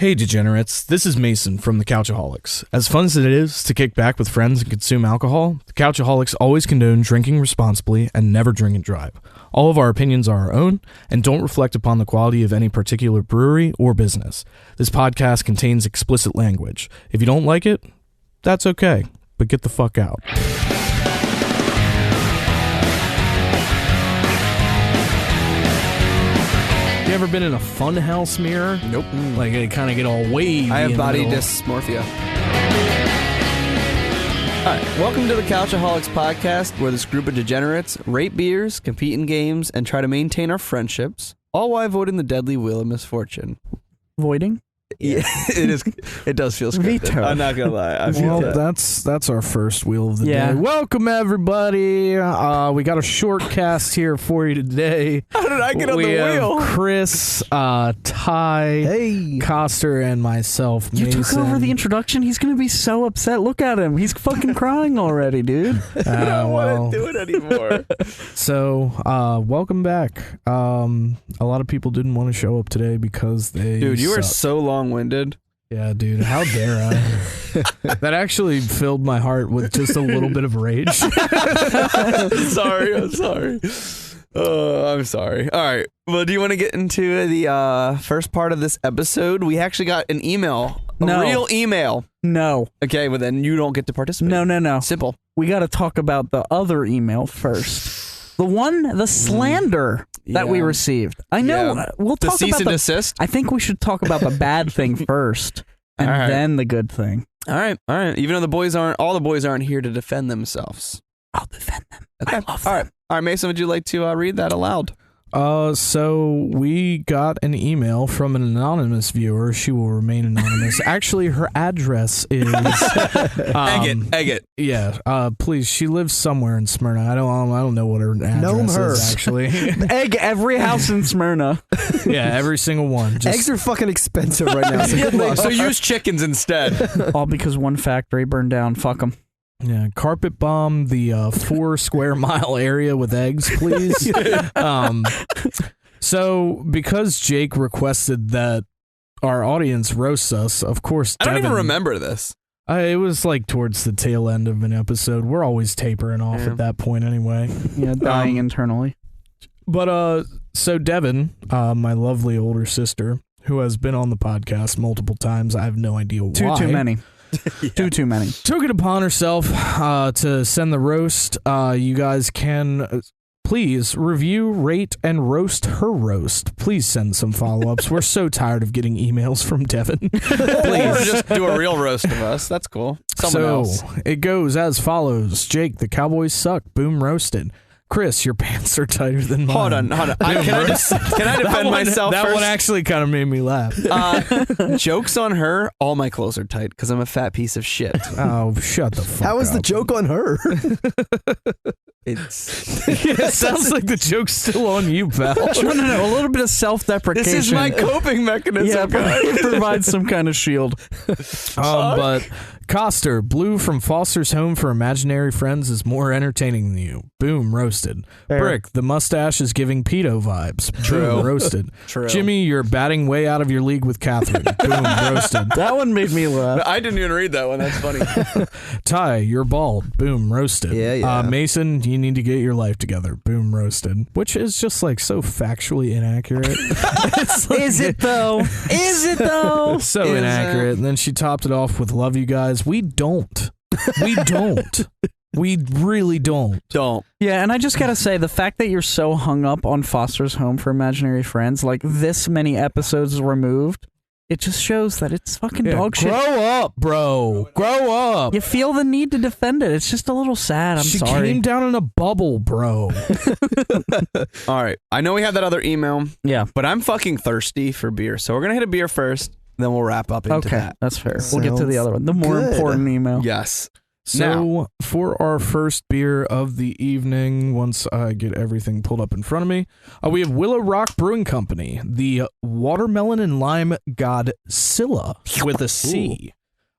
Hey degenerates, this is Mason from the Couchaholics. As fun as it is to kick back with friends and consume alcohol, the Couchaholics always condone drinking responsibly and never drink and drive. All of our opinions are our own and don't reflect upon the quality of any particular brewery or business. This podcast contains explicit language. If you don't like it, that's okay, but get the fuck out. You ever been in a fun house mirror? Nope. Like it kind of get all wavy. I have body dysmorphia. All right, welcome to the Couchaholics podcast, where this group of degenerates rate beers, compete in games, and try to maintain our friendships, all while avoiding the deadly wheel of misfortune. Voiding? Yeah, it is. It does feel scripted. Veto. I'm not gonna lie. I feel that. That's our first wheel of the day. Welcome everybody. We got a short cast here for you today. How did I get on the wheel? Chris, Ty, Kostur, and myself. You Mason. took over the introduction? He's going to be so upset. Look at him. He's fucking crying already, dude. I don't want to do it anymore. So, welcome back. A lot of people didn't want to show up today because they Dude, you suck. are so long-winded. Yeah, dude, how dare I? That actually filled my heart with just a little bit of rage. I'm sorry. I'm sorry. All right. Well, do you want to get into the first part of this episode? We actually got an email. A real email. No. Okay, well then you don't get to participate. No. Simple. We got to talk about the other email first. The slander that we received. I know. We'll the talk cease about and desist. I think we should talk about the bad thing first, and then the good thing. All right. Even though all the boys aren't here to defend themselves. I'll defend them. Okay. I love them. All right, Mason, would you like to read that aloud? So we got an email from an anonymous viewer. She will remain anonymous. Actually, her address is egg it. Yeah. Please. She lives somewhere in Smyrna. I don't know what her address is actually. Egg every house in Smyrna. Yeah, every single one. Eggs are fucking expensive right now. So good luck. So use chickens instead. All because one factory burned down. Fuck them. Yeah, carpet bomb the 4 square mile area with eggs, please. So because Jake requested that our audience roast us, of course, I don't even remember this. It was like towards the tail end of an episode. We're always tapering off at that point anyway. Yeah, dying internally. But so Devin, my lovely older sister, who has been on the podcast multiple times, I have no idea why. Too many. Too many. Took it upon herself to send the roast. You guys can please review, rate, and roast her roast. Please send some follow-ups. We're so tired of getting emails from Devin. Or just do a real roast of us. That's cool. Someone else. It goes as follows. Jake, the Cowboys suck. Boom, roasted. Chris, your pants are tighter than mine. Hold on. Can I defend myself That first? one actually kind of made me laugh. Joke's on her. All my clothes are tight because I'm a fat piece of shit. Oh, shut the fuck up. How is the joke on her? It sounds like the joke's still on you, pal. No. A little bit of self-deprecation. This is my coping mechanism, guys. Provides some kind of shield. But Kostur, blue from Foster's Home for Imaginary Friends is more entertaining than you. Boom, roasted. Fair. Brick, the mustache is giving pedo vibes. True. Boom, roasted. True. Jimmy, you're batting way out of your league with Catherine. Boom, roasted. That one made me laugh. I didn't even read that one. That's funny. Ty, you're bald. Boom, roasted. Yeah. Mason, you need to get your life together. Boom, roasted. Which is just like so factually inaccurate. Is it though? Is it though? So inaccurate. And then she topped it off with love you guys. We don't. We really don't. Yeah, and I just gotta say, the fact that you're so hung up on Foster's Home for Imaginary Friends, like this many episodes removed, it just shows that it's fucking dog shit. Grow up, bro. Grow up. You feel the need to defend it. It's just a little sad. I'm she sorry. came down in a bubble, bro. All right. I know we had that other email. Yeah. But I'm fucking thirsty for beer. So we're going to hit a beer first, then we'll wrap up into that. That's fair. We'll get to the other one. The more good. important email. Yes. So, for our first beer of the evening, once I get everything pulled up in front of me, we have Willow Rock Brewing Company, the Watermelon and Lime Godcilla with a C.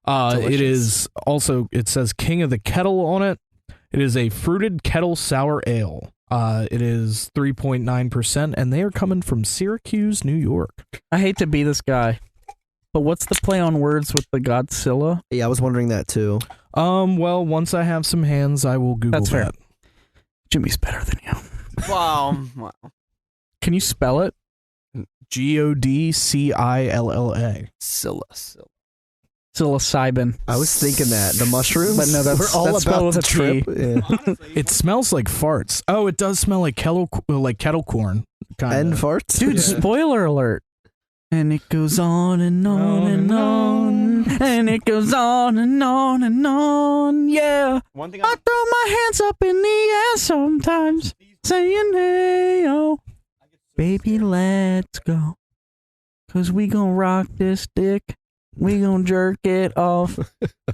It is also, it says King of the Kettle on it. It is a fruited kettle sour ale. It is 3.9%, and they are coming from Syracuse, New York. I hate to be this guy, But what's the play on words with the Godcilla? Yeah, I was wondering that too. Well, once I have some hands, I will Google That's fair. that. Jimmy's better than you. Wow. Can you spell it? Godcilla. Scylla. Psilocybin. I was thinking that the mushrooms, But no, that's- we're all that's spelled about with the a trip. Yeah. It smells like farts. Oh, it does smell like kettle corn. Kinda. And farts, Dude, Yeah. spoiler alert. And it goes on and on and on. And it goes on and on and on. Yeah. One thing I throw my hands up in the air sometimes, saying, hey, oh, baby, let's go. 'Cause we gonna rock this dick. We gonna jerk it off.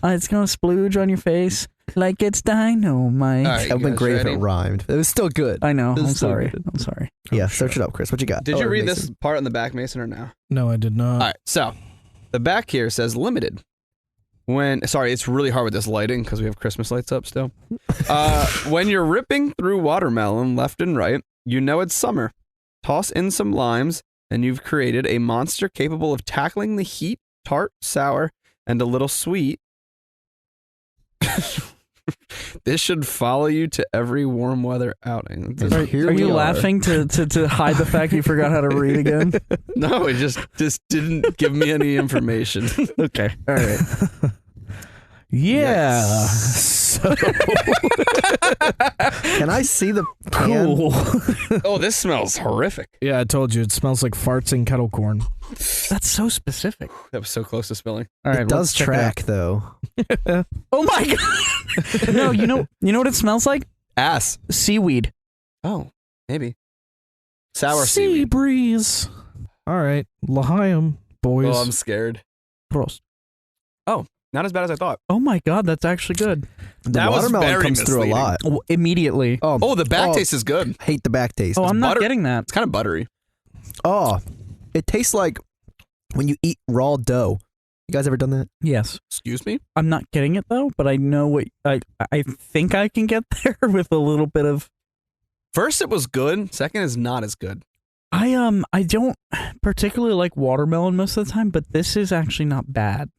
It's gonna splooge on your face like it's dynamite. All right, That would have been great if it rhymed. It was still good. I know. This I'm is so sorry. good. I'm sorry. Yeah, search it up, Chris. What you got? Did you Oh, read Mason. this part in the back, Mason, or no? No, I did not. All right, so the back here says limited. Sorry, it's really hard with this lighting because we have Christmas lights up still. When you're ripping through watermelon left and right, you know it's summer. Toss in some limes, and you've created a monster capable of tackling the heat, tart, sour, and a little sweet. This should follow you to every warm weather outing. Are, Here are we you are. laughing to hide the fact you forgot how to read again? No, it just didn't give me any information. Okay. All right. Yeah. Yes. So Can I see the can? cool. Oh, this smells horrific. Yeah, I told you it smells like farts and kettle corn. That's so specific. That was so close to spilling. All right. It does let's check it out. track though. Oh my god. No, you know what it smells like? Ass. Seaweed. Oh, maybe. Sour sea seaweed. breeze. All right, L'chaim, boys. Oh, I'm scared. Prost. Not as bad as I thought. Oh my god, that's actually good. The That was watermelon very comes through a misleading. lot. Oh, immediately. Oh, the back taste is good. Hate the back taste. Oh, I'm not butter- getting that. It's kind of buttery. Oh, it tastes like when you eat raw dough. You guys ever done that? Yes. Excuse me? I'm not getting it though, but I know what I think I can get there with a little bit of First, it was good. Second is not as good. I don't particularly like watermelon most of the time, but this is actually not bad.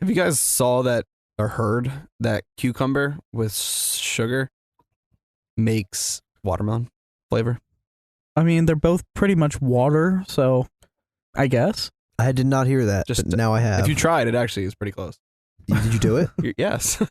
Have you guys saw that or heard that cucumber with sugar makes watermelon flavor? I mean, they're both pretty much water, so I guess. I did not hear that, Just- but now I have. If you try it, it actually is pretty close. Did you do it? Yes.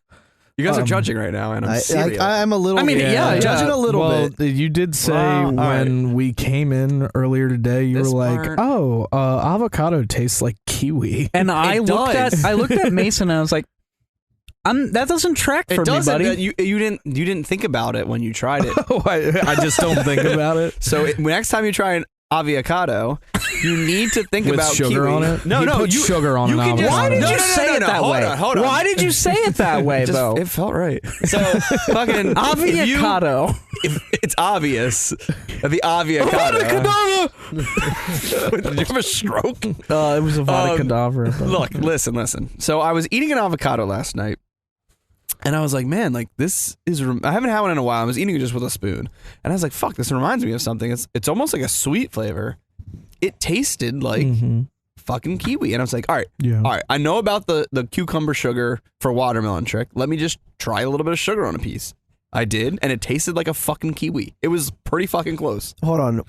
You guys are judging right now, and I'm serious. I'm a little. I mean, yeah, judging a little well, bit. you did say Well, all when we came in earlier today, you This were like, part- "Oh, avocado tastes like kiwi." And I looked does. at Mason and I was like, that doesn't track for It me, doesn't. buddy. But you didn't think about it when you tried it. Oh, I just don't think about it. So next time you try an avocado, you need to think With about sugar kiwi. on it? No, He no, put you sugar on you an can just- avocado. Why did No, you no, no, say no, it no, that hold way? on, hold on. Why did you say it that way, Just- though? It felt right. So fucking Avocado. if it's obvious that the avocado. Did you have a stroke? It was a Vada Kedavra. but- Look, listen. So I was eating an avocado last night, and I was like, man, like this is. I haven't had one in a while. I was eating it just with a spoon, and I was like, fuck, this reminds me of something. It's almost like a sweet flavor. It tasted like fucking kiwi, and I was like, all right. I know about the cucumber sugar for watermelon trick. Let me just try a little bit of sugar on a piece. I did, and it tasted like a fucking kiwi. It was pretty fucking close. Hold on,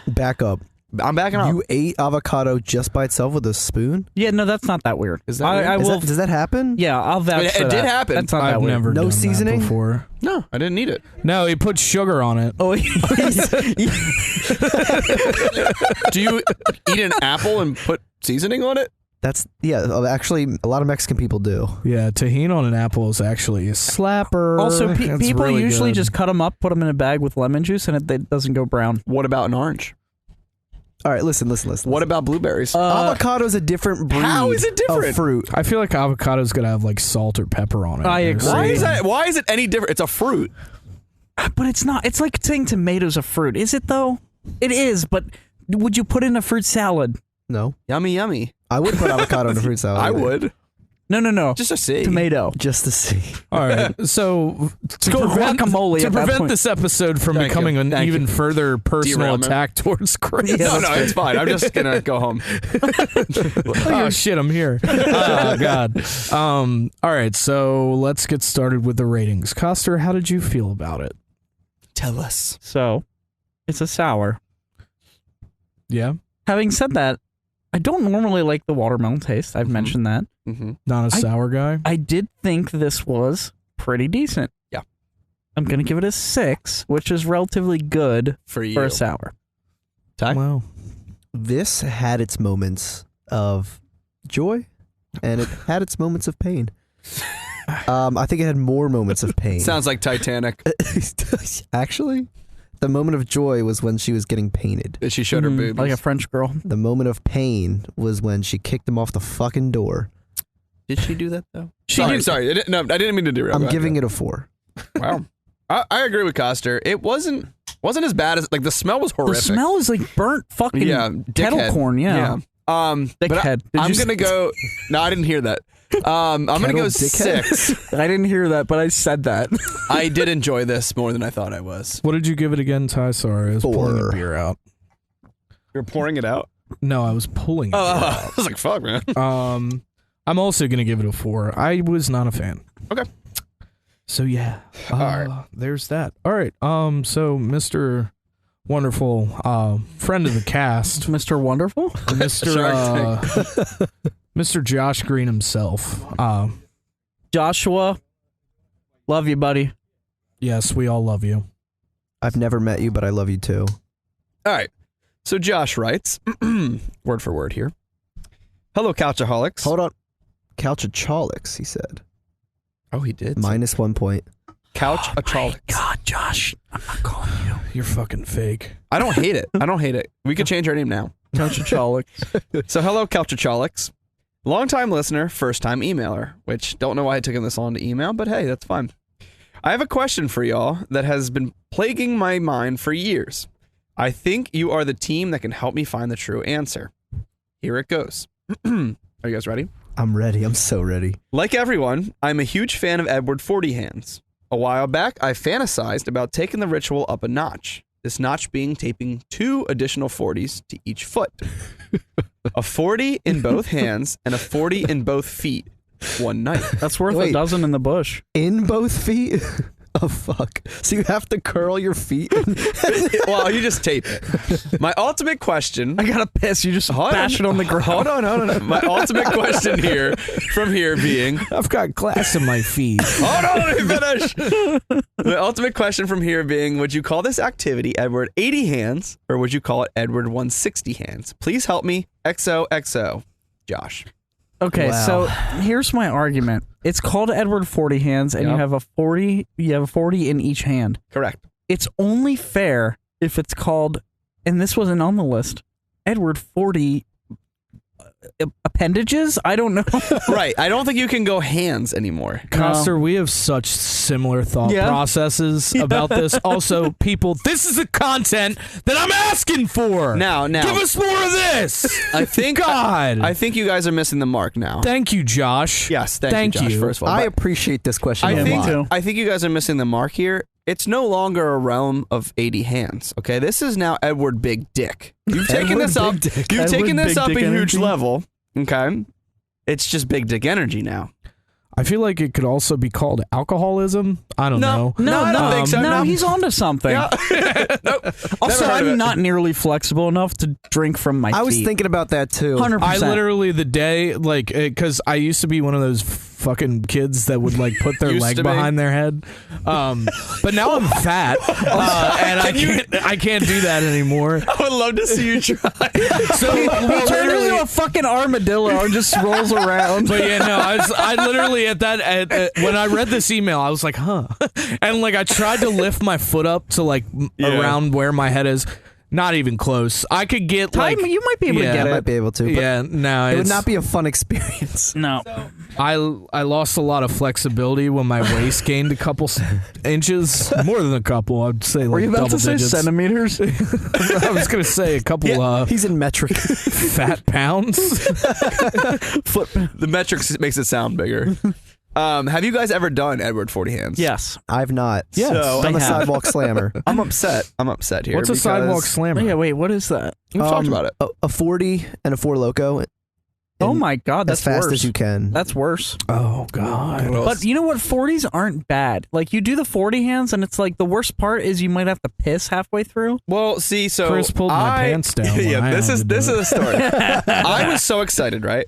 back up. I'm backing up. You ate avocado just by itself with a spoon? Yeah, no, that's not that weird. Is that weird? I will. Does that happen? Yeah, I'll vouch for It that. did happen. That's not I've that weird. never No done seasoning? that before. No, I didn't need it. No, he put sugar on it. Oh, Do you eat an apple and put seasoning on it? Actually, a lot of Mexican people do. Yeah, tahini on an apple is actually a slapper. also, It's people really usually good. just cut them up, put them in a bag with lemon juice, and it doesn't go brown. What about an orange? All right, listen. What about blueberries? Avocado's a different breed. How is it different? Of fruit. I feel like avocado's gonna have like salt or pepper on it. I or agree. something. Why is it any different? It's a fruit. But it's not. It's like saying tomatoes a fruit. Is it though? It is. But would you put in a fruit salad? No, Yummy. I would put avocado in a fruit salad. I would. No. Just a C. Tomato. Just to see. All right. So to go prevent, guacamole to at that prevent point. this episode from Thank becoming you. an Thank even you. further personal Derailment. attack towards Chris. No, it's fine. I'm just gonna go home. Oh shit, I'm here. Oh god. All right, so let's get started with the ratings. Kostur, how did you feel about it? Tell us. So, it's a sour. Yeah, Having said that, I don't normally like the watermelon taste. I've mentioned that. Mm-hmm. not a sour guy. I did think this was pretty decent. Yeah. I'm going to give it a 6, which is relatively good For you. for a sour. Ty? Wow. This had its moments of joy, and it had its moments of pain. I think it had more moments of pain. Sounds like Titanic. Actually, the moment of joy was when she was getting painted. She showed her boobs. Like a French girl. The moment of pain was when she kicked him off the fucking door. Did she do that though? She Sorry, did- sorry. I didn't mean to derail. I'm giving it a 4. Wow. I agree with Kostur. It wasn't as bad as the smell was The horrific. smell is like burnt fucking kettle dickhead. corn. Yeah. But Dickhead. Did I'm you gonna go. No, I didn't hear that. I'm gonna go dickhead? 6. I didn't hear that, but I said that. I did enjoy this more than I thought I was. What did you give it again, Ty? Sorry, I was pulling the 4. beer out. You're pouring it out. No, I was pulling it Oh, out. I was like, "Fuck, man." I'm also gonna give it a 4. I was not a fan. Okay. So yeah. All right. There's that. All right. So Mr. Wonderful, friend of the cast, Mr. Wonderful? Mr. Mr. Josh Green himself. Joshua. Love you, buddy. Yes, we all love you. I've never met you, but I love you too. All right. So Josh writes, word for word here. Hello, Couchaholics. Hold on. Couchaholics, he said. Oh, he did. -1 point. Couchaholics. God, Josh. I'm not calling you. You're fucking fake. I don't hate it. We could change our name now. Couchaholics. So hello, Couchaholics. Long-time listener, first-time emailer, which don't know why it took him this long to email, but hey, that's fine. I have a question for y'all that has been plaguing my mind for years. I think you are the team that can help me find the true answer. Here it goes. Are you guys ready? I'm ready. I'm so ready. Like everyone, I'm a huge fan of Edward 40 hands. A while back, I fantasized about taking the ritual up a notch. This notch being taping 2 additional 40s to each foot. A 40 in both hands and a 40 in both feet. One night. That's worth Wait. a dozen in the bush. In both feet? Oh, fuck. So you have to curl your feet? Well, you just tape it. My ultimate question. I gotta piss. You just bash it on the ground. Hold on. My ultimate question here, from here being. I've got glass in my feet. Hold on, let me finish. The ultimate question from here being, would you call this activity Edward 80 hands, or would you call it Edward 160 hands? Please help me. XOXO. Josh. Okay, Wow. so here's my argument. It's called Edward 40 hands, and Yep. you have a 40 in each hand. Correct. It's only fair if it's called, and this wasn't on the list, Edward 40 appendages? I don't know. Right. I don't think you can go hands anymore. Kostur, we have such similar thought Yeah. processes about this. Also, people, this is the content that I'm asking for. Now. Give us more of this. I think God. I think you guys are missing the mark now. Thank you, Josh. Yes, thank you, Josh, first of all. I But appreciate this question I a think lot. too. I think you guys are missing the mark here. It's no longer a realm of 80 hands. Okay, this is now Edward Big Dick. You've taken this up. You've Edward taken this Big up a Dick huge energy. level. Okay, it's just Big Dick energy now. I feel like it could also be called alcoholism. I don't know. No, I don't think so. No, No. he's onto something. Nope. Also, Never heard of it. I'm not nearly flexible enough to drink from my I was feet. thinking about that too. 100%. I literally the day like because I used to be one of those fucking kids that would like put their Used leg to be. behind their head, but now I'm fat and I can't do that anymore. I would love to see you try. So He turned into a fucking armadillo and just rolls around. But yeah, no, I literally when I read this email, I was like, huh, and like I tried to lift my foot up to like Yeah. around where my head is. Not even close. I could get like You might be able Yeah, to I get might it. be able to, but yeah, no, it would it's- not be a fun experience. No. I lost a lot of flexibility when my waist gained a couple inches, more than a couple. I'd say like Were you about double to say digits. centimeters? I was gonna say a couple. He's in metric. Fat pounds. The metrics makes it sound bigger. Have you guys ever done Edward 40 hands? Yes. I've not. Yes. So, I'm a I have. sidewalk slammer. I'm upset here. What's a because sidewalk slammer? Yeah, wait, what is that? We've talked about it. A 40 and a 4 Loco. Oh and my God, as that's fast worse. as you can. That's worse. Oh God. But you know what? 40s aren't bad. Like, you do the 40 hands, and it's like the worst part is you might have to piss halfway through. Well, see, so Chris pulled my pants down when Yeah, I this had is to do this it. is a story. I was so excited, right?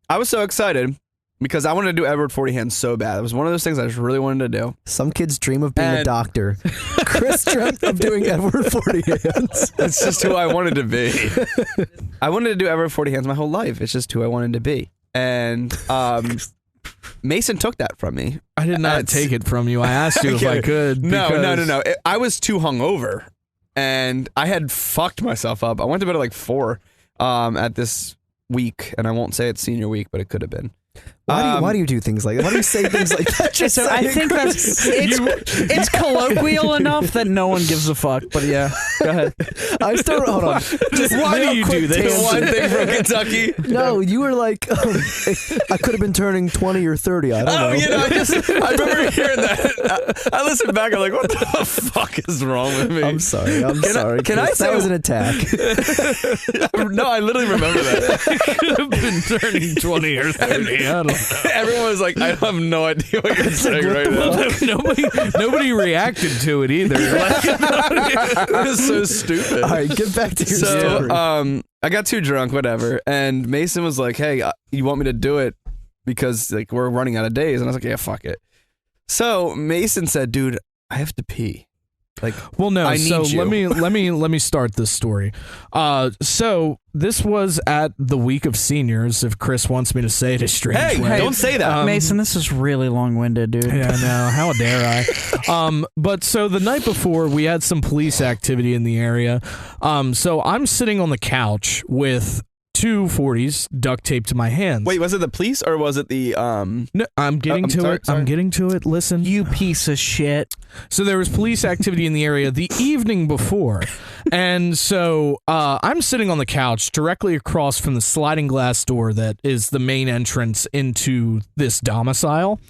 I was so excited because I wanted to do Edward 40 hands so bad. It was one of those things I just really wanted to do. Some kids dream of being a And- doctor. Chris dreamt of doing Edward 40 hands. It's just who I wanted to be. I wanted to do Edward 40 hands my whole life. It's just who I wanted to be. And Mason took that from me. I did not That's- take it from you. I asked you if I could. No. because- I was too hungover, and I had fucked myself up. I went to bed at like 4 at this week, and I won't say it's senior week, but it could have been. Why do you do things like that? Why do you say things like that? Just So I saying, think Chris. it's colloquial enough that no one gives a fuck. But yeah, go ahead. I still hold on. Just Why real do you quick do this? The one tangent. thing from Kentucky. No, you were like, I could have been turning 20 or 30. I don't know. Oh, you know, I remember hearing that. I listened back. I'm like, what the fuck is wrong with me? I'm sorry. I'm sorry. can I Chris. say- that was an attack? No, I literally remember that. could have been turning 20 or 30. I don't know. Everyone was like, I have no idea what you're saying right now. Nobody reacted to it either. Like, It was so stupid. All right, get back to your story. So, I got too drunk, whatever, and Mason was like, "Hey, you want me to do it because like we're running out of days?" And I was like, "Yeah, fuck it." So Mason said, "Dude, I have to pee." Like, well, no. I need So you. let me start this story. So this was at the week of seniors. If Chris wants me to say it a strange hey, way. don't say that. Mason, this is really long-winded, dude. Yeah, no, how dare I? But so the night before, we had some police activity in the area. So I'm sitting on the couch with 2 40s duct taped to my hands. Wait, was it the police or was it the No, I'm getting I'm to sorry, it. sorry. I'm getting to it. Listen. You piece of shit. So there was police activity in the area the evening before. And so I'm sitting on the couch directly across from the sliding glass door that is the main entrance into this domicile.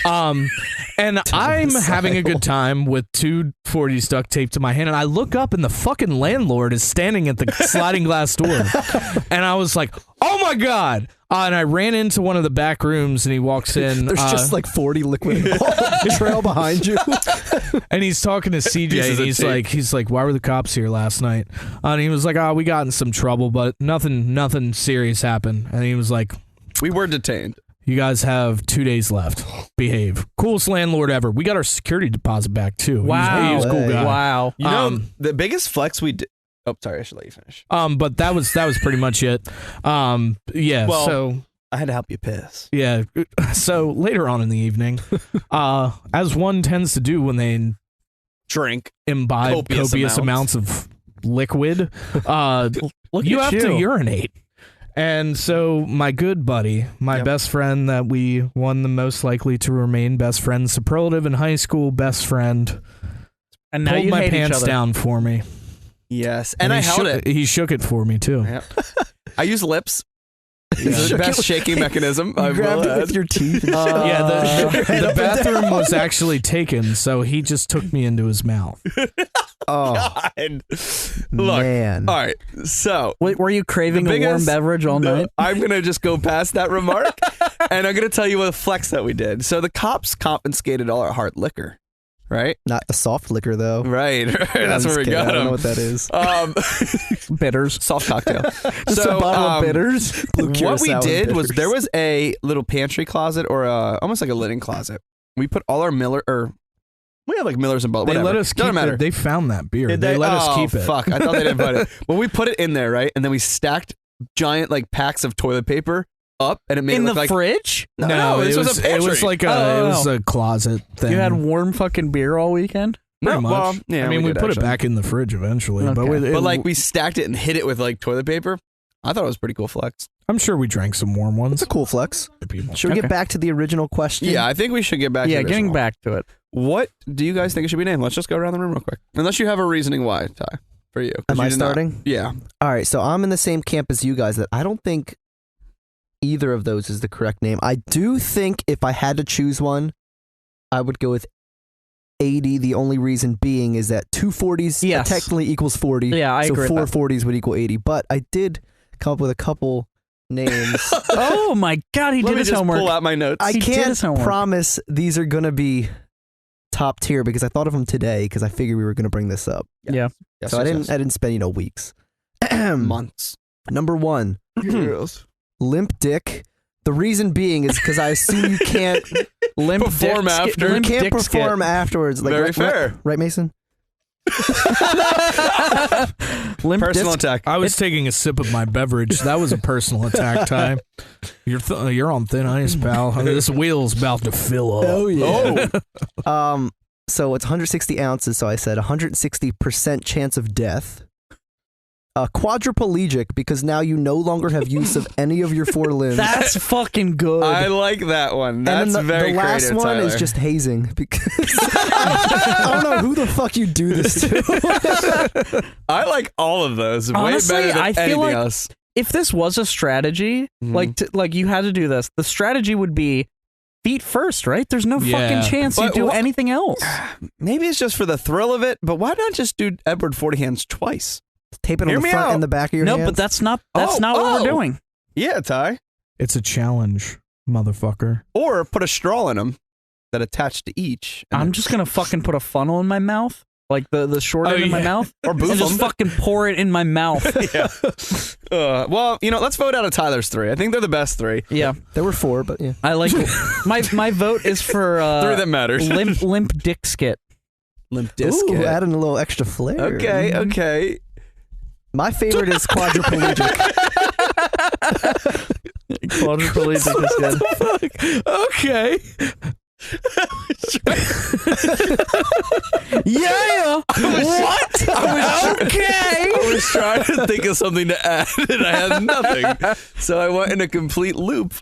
And I'm having a good time with 2 40s duct taped to my hand. And I look up and the fucking landlord is standing at the sliding glass door. And I was like, oh my God. And I ran into one of the back rooms and he walks in. There's just like 40 liquid trail behind you. And he's talking to CJ, Pieces and of he's like, why were the cops here last night? And he was like, we got in some trouble, but nothing serious happened. And he was like, we were detained? you guys have 2 days left. Behave. Coolest landlord ever. We got our security deposit back too. Wow. He was a cool guy. Wow. You know, Um, the biggest flex we did. Oh, sorry, I should let you finish. But that was pretty much it. Yeah. Well- So. I had to help you piss. Yeah. So later on in the evening, as one tends to do when they Drink. imbibe Copious copious amounts of liquid, Look you at have to urinate. And so my good buddy, my Yep. best friend that we won the most likely to remain best friend superlative in high school, best friend, And now pulled you my hate each pants other. down for me. Yes, and I he held shook, it. He shook it for me too. Yeah. I use lips. You It's the shook best it- shaking mechanism You I've grabbed ever it with had. your teeth. And Yeah, shook your head the up and bathroom down. was actually taken, so he just took me into his mouth. Oh, God. Look, man. all right, so Wait, were you craving The a warm biggest- beverage all night? I'm going to just go past that remark, and I'm going to tell you what flex that we did. So the cops confiscated all our hard liquor, right? Not the soft liquor, though. Right. I'm That's just where we kidding. I got don't know them. what that is. Bitters. Soft cocktail. Just a bottle of bitters. Blue What we Curacao did and was bitters. there was a little pantry closet or almost like a linen closet. We put all our we have like Millers and Bud. They Whatever. let us keep Doesn't matter. it. They found that beer. Did They let us oh, keep it. Fuck! I thought they didn't put it. Well, we put it in there, right? And then we stacked giant like packs of toilet paper up, and it made In it the look like fridge? No, this it was was a pantry. it was like Oh. it was a closet thing. You had warm fucking beer all weekend? pretty No, much. well, yeah, I mean, we did, put actually. it back in the fridge eventually, but Okay. we, But like we stacked it and hit it with like toilet paper. I thought it was a pretty cool flex. I'm sure we drank some warm ones. It's a cool flex. People. Should we get back to the original question? Yeah, I think we should get back to the getting original. back to it. What do you guys think it should be named? Let's just go around the room real quick. Unless you have a reasoning why, Ty, for you. 'Cause Am you I did not- starting? Yeah. All right, so I'm in the same camp as you guys that I don't think either of those is the correct name. I do think if I had to choose one, I would go with 80. The only reason being is that 2 40s Yes. technically equals 40. Yeah, I so agree with 4 that. 40s would equal 80. But I did come up with a couple names. Oh my God, he Let did me his just homework. pull out my notes. I He did can't his homework. promise these are going to be top tier because I thought of them today because I figured we were going to bring this up. Yeah. Yes, So I yes, didn't spend weeks. yes. Months. Number 1, limp dick. The reason being is because I assume you can't Limp Perform dick skit- after. you limp can't dick perform skit. afterwards. Like, Very right, fair. right, Mason? Limp Personal disc- attack. I was taking a sip of my beverage. That was a personal attack time. You're on thin ice, pal. This wheel's about to fill up. Oh. So it's 160 ounces. So I said 160% chance of death. Quadriplegic because now you no longer have use of any of your 4 limbs. That's fucking good. I like that one. and That's then very the last creative, one is Tyler. just hazing because I don't know who the fuck you do this to. I like all of those. Honestly, way better than I feel anything like- else. if this was a strategy, Mhm. like you had to do this, the strategy would be feet first, right? There's no Yeah. fucking chance you But do wha- anything else. Maybe it's just for the thrill of it, but why not just do Edward 40 hands twice? Tape it Hear on the me front out. and the back of your No, hands. but that's not Oh, what oh. we're doing. Yeah, Ty. It's a challenge, motherfucker. Or put a straw in them that attach to each. and I'm then- just gonna fucking put a funnel in my mouth, like the short Oh, end in my yeah. mouth, Or boof and just 'em. fucking pour it in my mouth. Yeah. Well, let's vote out of Tyler's 3. I think they're the best 3. Yeah, there were 4, but yeah. I like my vote is for 3 that matters. limp dick skit. Limp Ooh, adding a little extra flair. Okay, okay. My favorite is quadriplegic. Quadriplegic is good. Okay. Yeah. What? Okay. I was trying to think of something to add, and I had nothing. So I went in a complete loop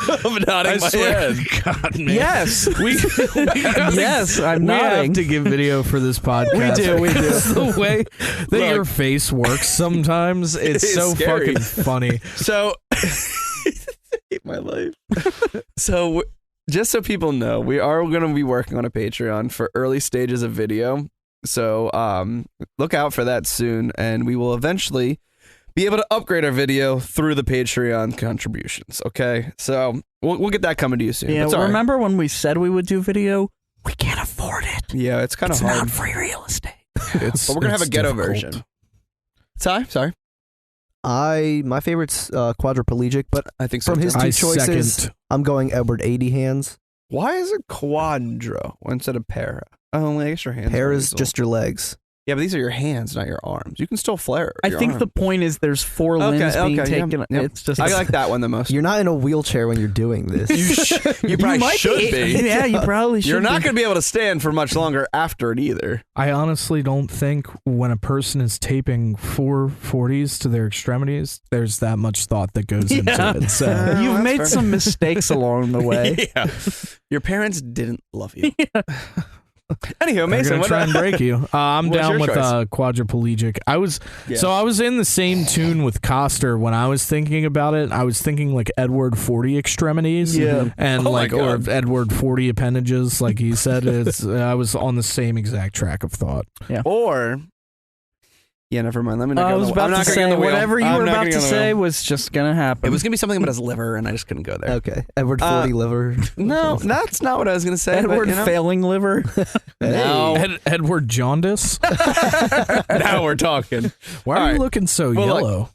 of nodding my head. God, man. Yes. We Yes, I'm we nodding. have to give video for this podcast. We do. Because the way that Look. your face works sometimes, it's It's so scary. fucking funny. So, hate my life. So, just so people know, we are going to be working on a Patreon for early stages of video. So, look out for that soon, and we will eventually be able to upgrade our video through the Patreon contributions. Okay, so we'll get that coming to you soon. Yeah, But sorry. remember when we said we would do video? We can't afford it. Yeah, it's kind of It's hard. not free real estate. It's, But we're gonna have a it's ghetto difficult. version. Sorry. My favorite's quadriplegic, but I think so. from too. his two I choices, second. I'm going Edward 80 hands. Why is it quadro instead of para? Oh, I guess your hands. Pair are is easel. just your legs. Yeah, but these are your hands, not your arms. You can still flare. I your think arm. the point is there's 4 limbs being yeah, taken. yeah. It's just I like that one the most. You're not in a wheelchair when you're doing this. You probably might should be. Yeah, you probably should. You're not be. going to be able to stand for much longer after it either. I honestly don't think when a person is taping 440s to their extremities, there's that much thought that goes Yeah. into it. So You've that's made fair. some mistakes along the way. Yeah. Your parents didn't love you. Anywho, they're Mason, gonna what try and break you. I'm What's down your with choice? quadriplegic. I was Yeah. so I was in the same tune with Kostur when I was thinking about it. I was thinking like Edward 40 extremities, Yeah. and Oh my like or God. Edward 40 appendages, like he said. It's I was on the same exact track of thought. Or, yeah, never mind. Let me not get I on was the- about I'm not to gonna get on say the wheel. whatever you I'm were not about gonna to get on the say wheel. was just gonna happen. It was going to be something about his liver, and I just couldn't go there. Okay. Edward 40 liver. No, that's not what I was going to say. but, Edward you know. failing liver. No. Edward jaundice. Now we're talking. Why are All you right. looking so Well, look, yellow?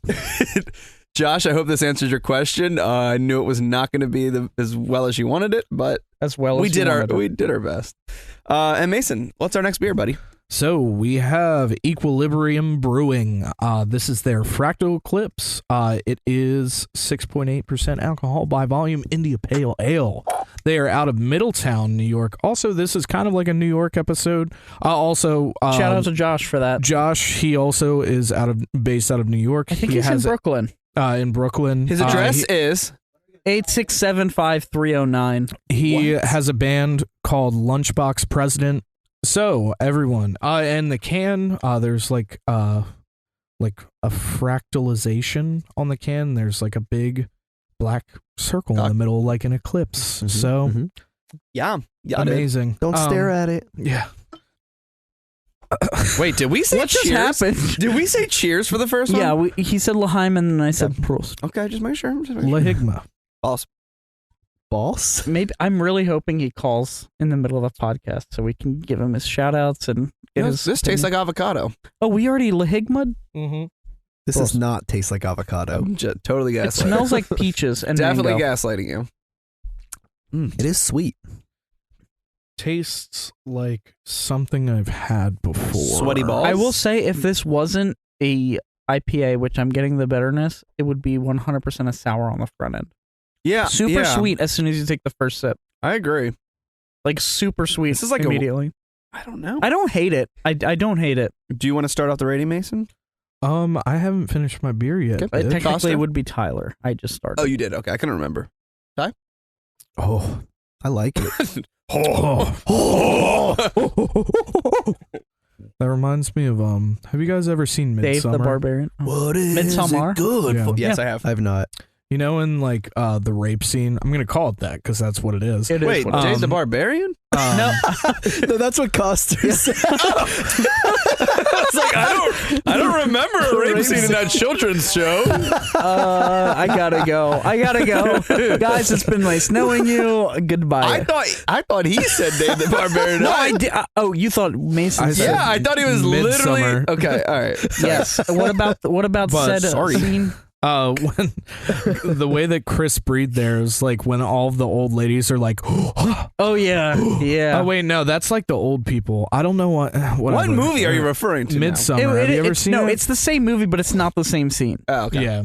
Josh, I hope this answers your question. I knew it was not going to be as well as you wanted it, but As well we as did you our wanted it. best. And Mason, what's our next beer, buddy? So we have Equilibrium Brewing. This is their Fractal Eclipse. It is 6.8% alcohol by volume India Pale Ale. They are out of Middletown, New York. Also, this is kind of like a New York episode. Also, Shout out to Josh for that. Josh. He also is based out of New York. I think he he's in has Brooklyn. in Brooklyn. His address is 8675309. He has a band called Lunchbox President. So everyone, and the can, there's like a fractalization on the can. There's like a big black circle in the middle, like an eclipse. So yeah, amazing. Don't stare at it. Yeah. Wait, did we say What just cheers? happened? Did we say cheers for the first one? Yeah, he said L'Heim and I said Prost. Okay, just make sure. Lahigma. Boss? Maybe I'm really hoping he calls in the middle of the podcast so we can give him his shout outs and get his This tastes like avocado. Oh, we already Lahigma'd? This does not taste like avocado. I'm totally gaslighting. It smells like peaches and Definitely mango. gaslighting you. It is sweet. Tastes like something I've had before. Sweaty balls? I will say if this wasn't a IPA, which I'm getting the bitterness, it would be 100% a sour on the front end. Yeah. Super sweet as soon as you take the first sip. I agree. Like super sweet This is like immediately. I don't know. I don't hate it. I don't hate it. Do you want to start off the rating, Mason? I haven't finished my beer yet. Okay. bitch. Technically, Kostur? it would be Tyler. I just started. Oh, you did. Okay, I couldn't remember. Oh. I like it. That reminds me of have you guys ever seen Dave Midsummer? the Barbarian. What is Midsommar? it good Yeah. for? Yes, Yeah. I have. I have not. You know, in like the rape scene, I'm gonna call it that because that's what it is. It is Wait, what it Dave is. the Barbarian? No. No, that's what Kostur said. It's like I don't remember a rape scene in that children's show. I gotta go. Guys, it's been nice knowing you. Goodbye. I thought he said Dave the Barbarian. No, I did. Oh, you thought Mason said Yeah, I thought he was literally Midsummer. okay. All right. yes. What about But said sorry. scene? When the way that Chris breathed there is like when all of the old ladies are like, Oh yeah, yeah. oh wait, no, that's like the old people. I don't know what. What movie are you referring to? Midsummer. Have you ever seen it? it's the same movie, but it's not the same scene. Oh, okay. Yeah,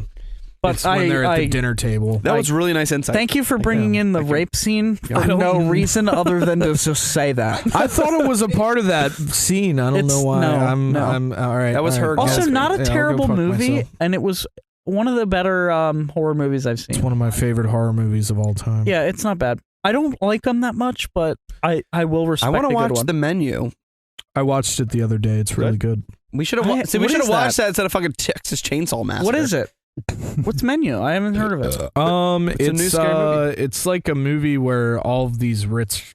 But it's when they're at the dinner table. That was really nice insight. Thank you for bringing in the rape scene for I don't- no reason other than to just say that. I thought it was a part of that scene. I don't know why. no. I'm all right. That was all her right. Also, Yes, not Yeah, a I'll go terrible fuck movie, myself. and it was one of the better horror movies I've It's seen. one of my favorite horror movies of all time. Yeah, it's not bad. I don't like them that much, but I will respect I want a to good watch one. the menu. I watched it the other day. It's really good. We should have. I- We what should have is watched that instead of fucking Texas Chainsaw Massacre. What is it? What's Menu? I haven't heard of it. It's a new scary movie. It's like a movie where all of these Ritz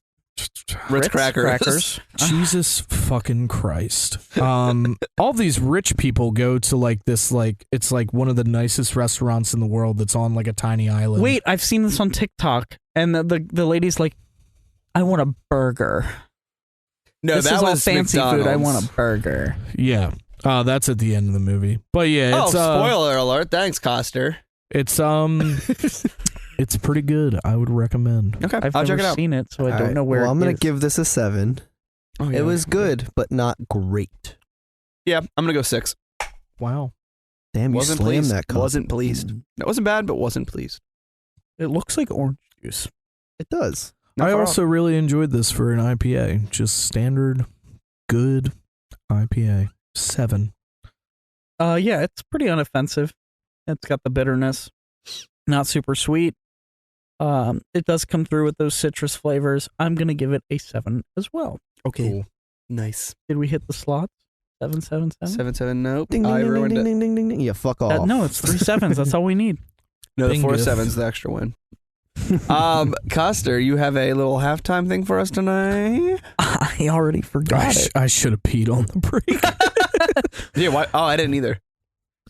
Ritz crackers. Jesus fucking Christ. All these rich people go to like this, like, it's like one of the nicest restaurants in the world that's on like a tiny island. Wait, I've seen this on TikTok, and the lady's like, "I want a burger. No, This that is all was fancy food. I McDonald's. want a burger." Yeah. That's at the end of the movie. But yeah, Oh, it's spoiler alert! Thanks, Kostur. it's it's pretty good. I would recommend. Okay, I've I'll never check it out. seen it, so I All don't right, know where. Well, I'm going gonna give this a 7. Oh, yeah. It was good, but not great. Yeah, I'm gonna go 6. Wow. Damn, you Wasn't slammed pleased. that cup. Wasn't pleased. It wasn't bad, but wasn't pleased. It looks like orange juice. It does. Not I far also really enjoyed this for an IPA. Just standard, good IPA. 7. Yeah, it's pretty unoffensive. It's got the bitterness, not super sweet. It does come through with those citrus flavors. I'm gonna give it a 7 as well. Okay, Cool. nice. Did we hit the slots? 777. 7-7. Nope. Ding, ding, I ding, ruined ding, it. ding, ding, ding, ding. Yeah, fuck off. No, it's 3 sevens. That's all we need. No, the 4 Bingo. 7's the extra win. Kostur, you have a little halftime thing for us tonight? I already forgot it. I should have peed on the break. Yeah. Why? Oh, I didn't either.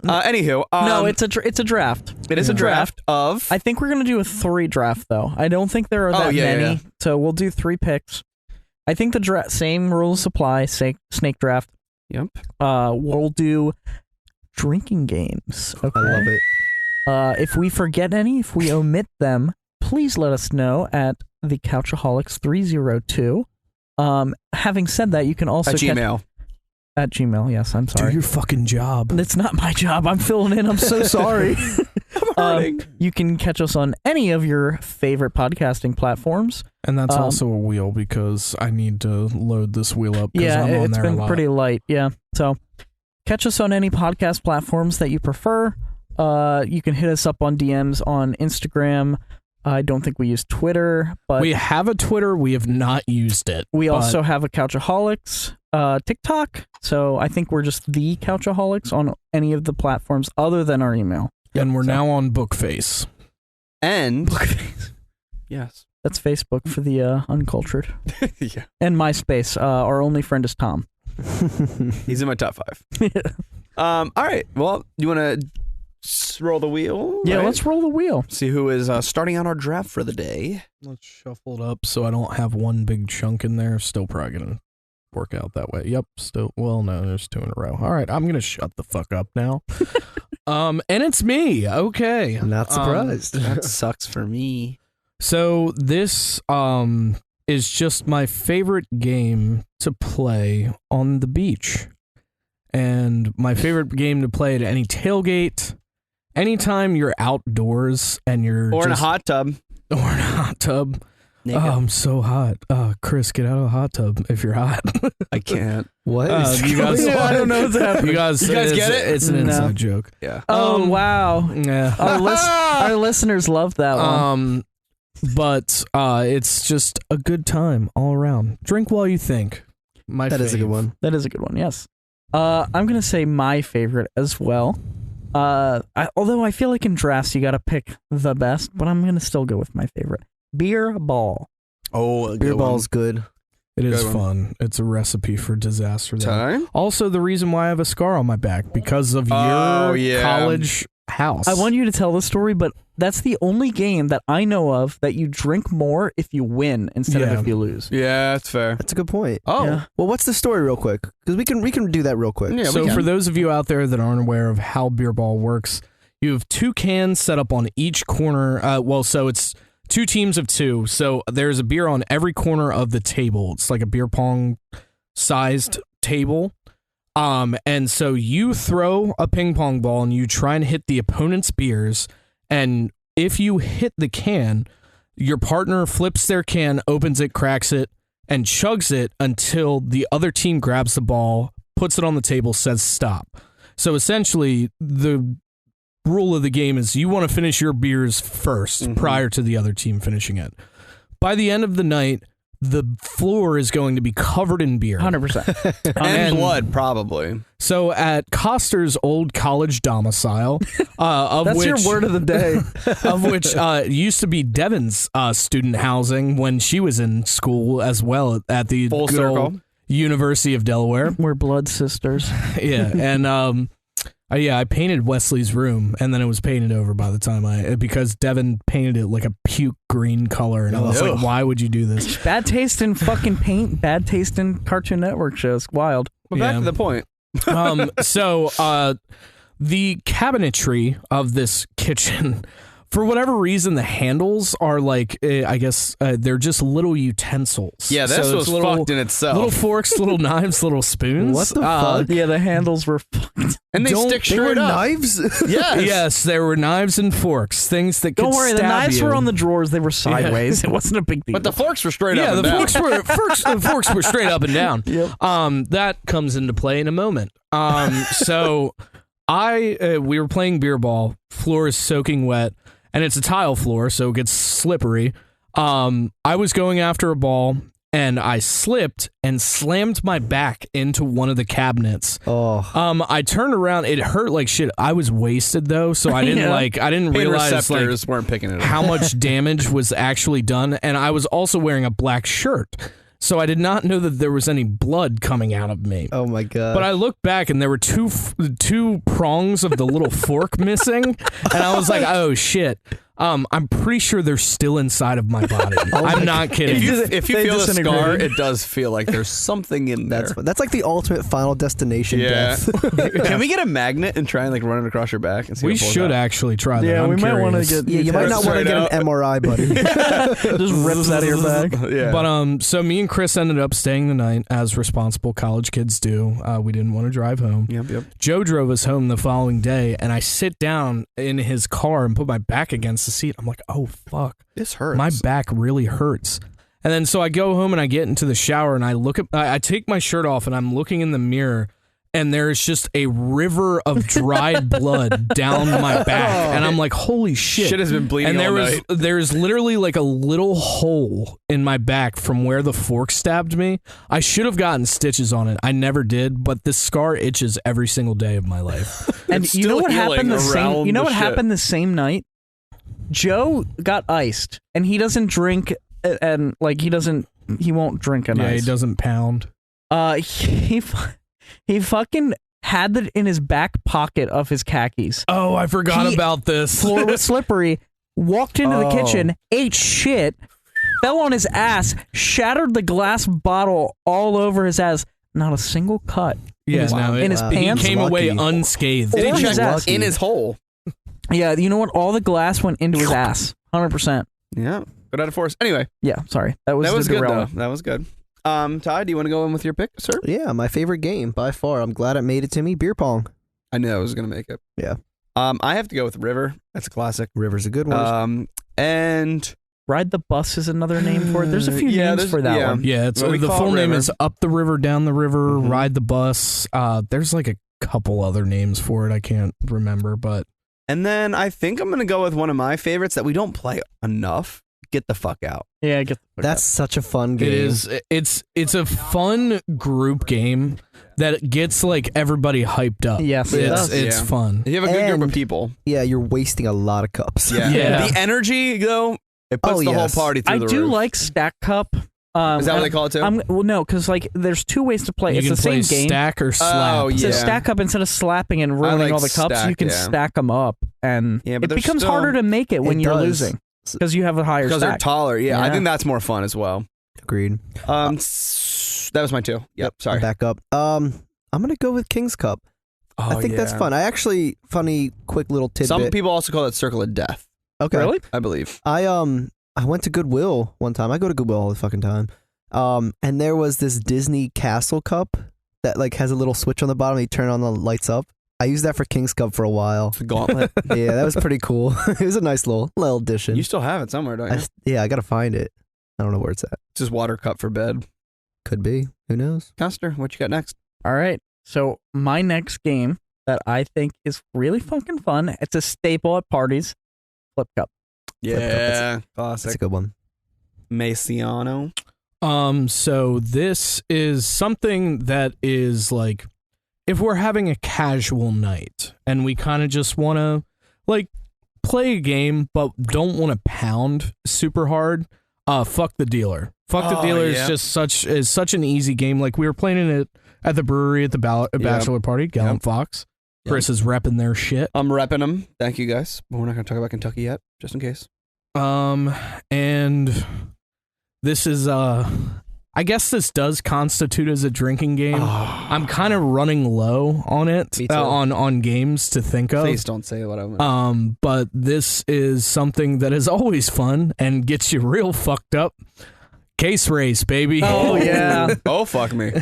Anywho, No, it's a draft. it is a Yeah. draft of. I think we're gonna do a 3 draft though. I don't think there are Oh, that yeah, many, yeah. so we'll do 3 picks. I think the same rules apply. Snake draft. Yep. We'll do drinking games. Okay. I love it. If we forget any, if we omit them, please let us know at the Couchaholics 302. Having said that, you can also At Gmail. at Gmail. Yes, I'm Do sorry. your fucking job. It's not my job. I'm filling in. I'm so sorry. You can catch us on any of your favorite podcasting platforms. And that's also a wheel because I need to load this wheel up because Yeah, I'm on it's there a been lot. pretty light. Yeah. So catch us on any podcast platforms that you prefer. You can hit us up on DMs on Instagram. I don't think we use Twitter, but We have a Twitter. We have not used it. we but also have a Couchaholics TikTok. So I think we're just the Couchaholics on any of the platforms other than our email. and we're now on Bookface. And yes. That's Facebook for the uncultured. Yeah. And MySpace. Our only friend is Tom. He's in my top 5. All right. Well, you want to roll the wheel? Yeah, right? let's roll the wheel. See who is starting out our draft for the day. Let's shuffle it up so I don't have one big chunk in there. Still probably going to work out that way. Yep. Still. Well, no, there's 2 in a row. All right. I'm going to shut the fuck up now. And it's me. Okay. I'm not surprised. That sucks for me. So this is just my favorite game to play on the beach. And my favorite game to play at any tailgate, anytime you're outdoors and you're Or in a hot tub. Or in a hot tub. Naked. Oh, I'm so hot. Chris, get out of the hot tub if you're hot. I can't. What? You guys, I don't know what's happening. You guys get it? It's an No. inside joke. Yeah. Oh, wow. Yeah. Our listeners love that one. But it's just a good time all around. Drink while you think. That is a good one. That is a good one, yes. I'm going to say my favorite as well. Although I feel like in drafts you got to pick the best, but I'm going to still go with my favorite. Beer ball. Oh, Beer ball's good. It is Good fun. It's a recipe for disaster. There. Time. Also, the reason why I have a scar on my back because of Oh, your yeah. college house. I want you to tell the story, but that's the only game that I know of that you drink more if you win instead Yeah. of if you lose. Yeah, that's fair. That's a good point. Oh. Yeah. Well, what's the story real quick? Because we can do that real quick. Yeah, So we can. for those of you out there that aren't aware of how beer ball works, you have 2 cans set up on each corner. So it's 2 teams of 2. So there's a beer on every corner of the table. It's like a beer pong sized table. And so you throw a ping pong ball and you try and hit the opponent's beers. And if you hit the can, your partner flips their can, opens it, cracks it, and chugs it until the other team grabs the ball, puts it on the table, says stop. So essentially, the rule of the game is you want to finish your beers first prior to the other team finishing it. By the end of the night, the floor is going to be covered in beer. 100%. And blood, probably. So at Kostur's old college domicile, of That's which your word of the day. of which used to be Devin's student housing when she was in school as well at the Full good circle. old University of Delaware. We're blood sisters. Yeah, and I painted Wesley's room, and then it was painted over by the time because Devin painted it like a puke green color, and I was like, why would you do this? Bad taste in fucking paint, bad taste in Cartoon Network shows. Wild. But back Yeah. to the point. So the cabinetry of this kitchen, for whatever reason, the handles are like, I guess they're just little utensils. Yeah, this So was it's little, fucked in itself. little forks, little knives, little spoons. What the fuck? Yeah, the handles were fucked. and they don't- stick They were straight up. knives? Yes. Yes, there were knives and forks, things that could Don't worry, the stab knives you. were on the drawers. They were sideways. It wasn't a big deal. But the forks were straight Yeah, up. the and down. forks were straight up and down. Yep. That comes into play in a moment. So we were playing beer ball. Floor is soaking wet, and it's a tile floor, so it gets slippery. I was going after a ball, and I slipped and slammed my back into one of the cabinets. Oh. I turned around. It hurt like shit. I was wasted though, so I didn't Yeah. I didn't Pain realize like receptors weren't picking it up. how much damage was actually done, and I was also wearing a black shirt, so I did not know that there was any blood coming out of me. Oh my god. But I looked back, and there were two prongs of the little fork missing, and I was like, "Oh shit!" I'm pretty sure they're still inside of my body. I'm not kidding. If you They feel the scar, disintegrated. it does feel like there's something in there. That's like the ultimate Final Destination yeah. death. Can we get a magnet and try and like run it across your back and see? We what pulls should out? actually try that. Yeah, I'm we might want to curious. get. Yeah, you might not want to Straight get an MRI, buddy. just rips out of your back. Yeah. But so me and Chris ended up staying the night as responsible college kids do. We didn't want to drive home. Yep. Joe drove us home the following day, and I sit down in his car and put my back against the seat. I'm like, oh fuck, This hurts. my back really hurts. And then so I go home and I get into the shower and I take my shirt off and I'm looking in the mirror, and there's just a river of dried blood down my back, and I'm like, holy shit! Shit has been bleeding And there's literally like a little hole in my back from where the fork stabbed me. I should have gotten stitches on it. I never did, but this scar itches every single day of my life. And you know what happened the same? You know what happened the same night? Joe got iced, and he doesn't drink, and like he won't drink an ice. Yeah, he doesn't pound. He fucking had it in his back pocket of his khakis. Oh, I forgot about this. Floor was slippery. Walked into the kitchen, ate shit, fell on his ass, shattered the glass bottle all over his ass. Not a single cut. Yeah, in his pants. He came away unscathed. Did he check in his hole? Yeah, you know what? All the glass went into his ass. 100%. Yeah. Good out of force. Anyway. Yeah, sorry. That was good, though. That was good. Ty, do you want to go in with your pick, sir? Yeah, my favorite game by far. I'm glad it made it to me. Beer pong. I knew I was going to make it. Yeah. I have to go with River. That's a classic. River's a good one. And Ride the Bus is another name for it. There's a few names for that one. Yeah, it's the full name is Up the River, Down the River, Ride the Bus. There's like a couple other names for it. I can't remember, but. And then I think I'm going to go with one of my favorites that we don't play enough. Get the fuck out. Yeah, get the fuck That's out. such a fun game. It is. It's a fun group game that gets like everybody hyped up. Yes, it's fun. You have a good group of people. Yeah, you're wasting a lot of cups. Yeah. The energy, though, it puts the whole party through the roof. I do like Stack Cup. Is that what they call it too? Well, no, because like there's two ways to play. You It's can the play same game. stack or slap. Oh, So yeah. stack up instead of slapping and ruining like all the cups, stack, you can yeah. stack them up, and Yeah, it but becomes still- harder to make it when It you're does. losing because you have a higher Because they're stack. taller. Yeah, I Yeah. think that's more fun as well. Agreed. That was my two. Yep, sorry. Back up. I'm gonna go with King's Cup. I think that's fun. I actually quick little tidbit. Some people also call it Circle of Death, Okay. Really? I believe. I went to Goodwill one time. I go to Goodwill all the fucking time. And there was this Disney Castle cup that like has a little switch on the bottom. You turn on the lights up. I used that for King's Cup for a while. The gauntlet. Yeah, that was pretty cool. It was a nice little addition. You still have it somewhere, don't you? I gotta find it. I don't know where it's at. It's just water cup for bed. Could be. Who knows? Kostur, what you got next? All right. So my next game that I think is really fucking fun. It's a staple at parties. Flip Cup. Yeah, That's classic. a good one. Mesiano. So this is something that is like, if we're having a casual night and we kind of just want to like play a game but don't want to pound super hard, fuck the dealer. Fuck the dealer is just such an easy game. Like we were playing it at the brewery at the bachelor party. Gallant Fox. Chris is repping their shit. I'm repping them. Thank you guys. But we're not going to talk about Kentucky yet, just in case. And this is I guess this does constitute as a drinking game. I'm kind of running low on it, Me too. on games to think of. Please don't say what I'm But this is something that is always fun and gets you real fucked up. Case race, baby. Oh yeah. Oh, fuck me.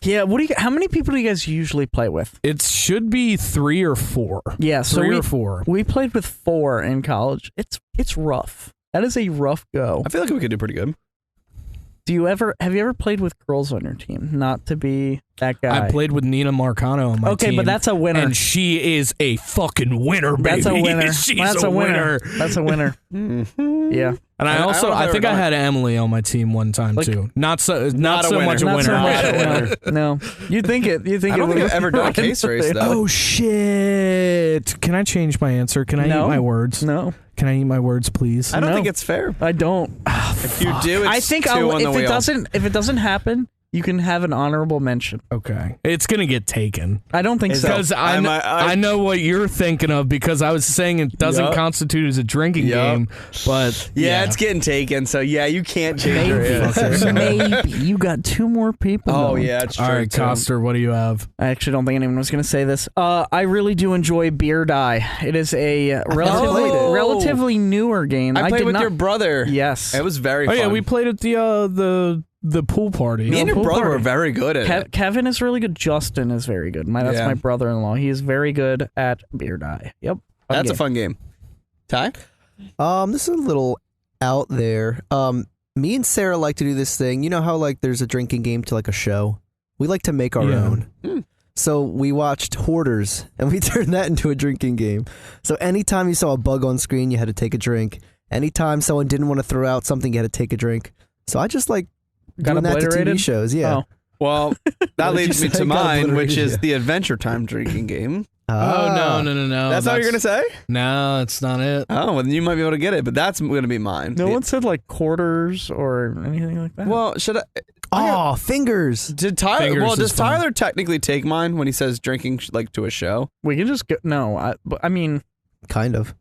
Yeah. How many people do you guys usually play with? It should be 3 or 4. Yeah. So 3 or 4. We played with 4 in college. It's rough. That is a rough go. I feel like we could do pretty good. Have you ever played with girls on your team? Not to be that guy. I played with Nina Marcano on my team. Okay, but that's a winner. And she is a fucking winner, baby. That's a winner. She's That's a winner. That's a winner. Mm-hmm. Yeah. And I think I had Emily on my team one time Like- too. Not so a much a winner. winner. Not so much a winner. No. You think it. I don't think I've ever done a case race, though. Oh shit! Can I change my answer? Can I No. eat my words? No. Can I eat my words, please? I don't No. think it's fair. I don't. If you do, it's I think 2 on the if wheel. it doesn't happen, you can have an honorable mention. Okay, it's gonna get taken I don't think so. because I know what you're thinking of because I was saying it doesn't Yup. constitute as a drinking Yup. game, but Yeah, it's getting taken, so yeah, you can't change it. Maybe you got 2 more people. Oh, going. yeah, it's true. all right, too. Kostur, what do you have? I actually don't think anyone was going to say this. I really do enjoy Beer Die. It is a relatively newer game. I played did with not, your brother. Yes. It was very Oh fun. yeah, we played at the pool party. Me and your pool brother party. were very good at it. Kevin is really good. Justin is very good. That's Yeah. my brother-in-law. He is very good at Beer Die. Yep. That's a game. fun game. Ty? This is a little out there. Me and Sarah like to do this thing. You know how like there's a drinking game to like a show? We like to make our Yeah. own. So we watched Hoarders, and we turned that into a drinking game. So anytime you saw a bug on screen, you had to take a drink. Anytime someone didn't want to throw out something, you had to take a drink. So I just like Got doing that to obliterated? TV shows. Yeah. Oh. Well, that What did leads you me say? to Got mine, which obliterated, is yeah. the Adventure Time drinking game. Oh, no. That's not what you're going to say? No, it's not it. Oh, well, then you might be able to get it, but that's going to be mine. No one said like quarters or anything like that. Well, should I? Oh, fingers. Did Tyler? Fingers Well, is does fun. Tyler technically take mine when he says drinking like to a show? we can just go. No, I mean, Kind of.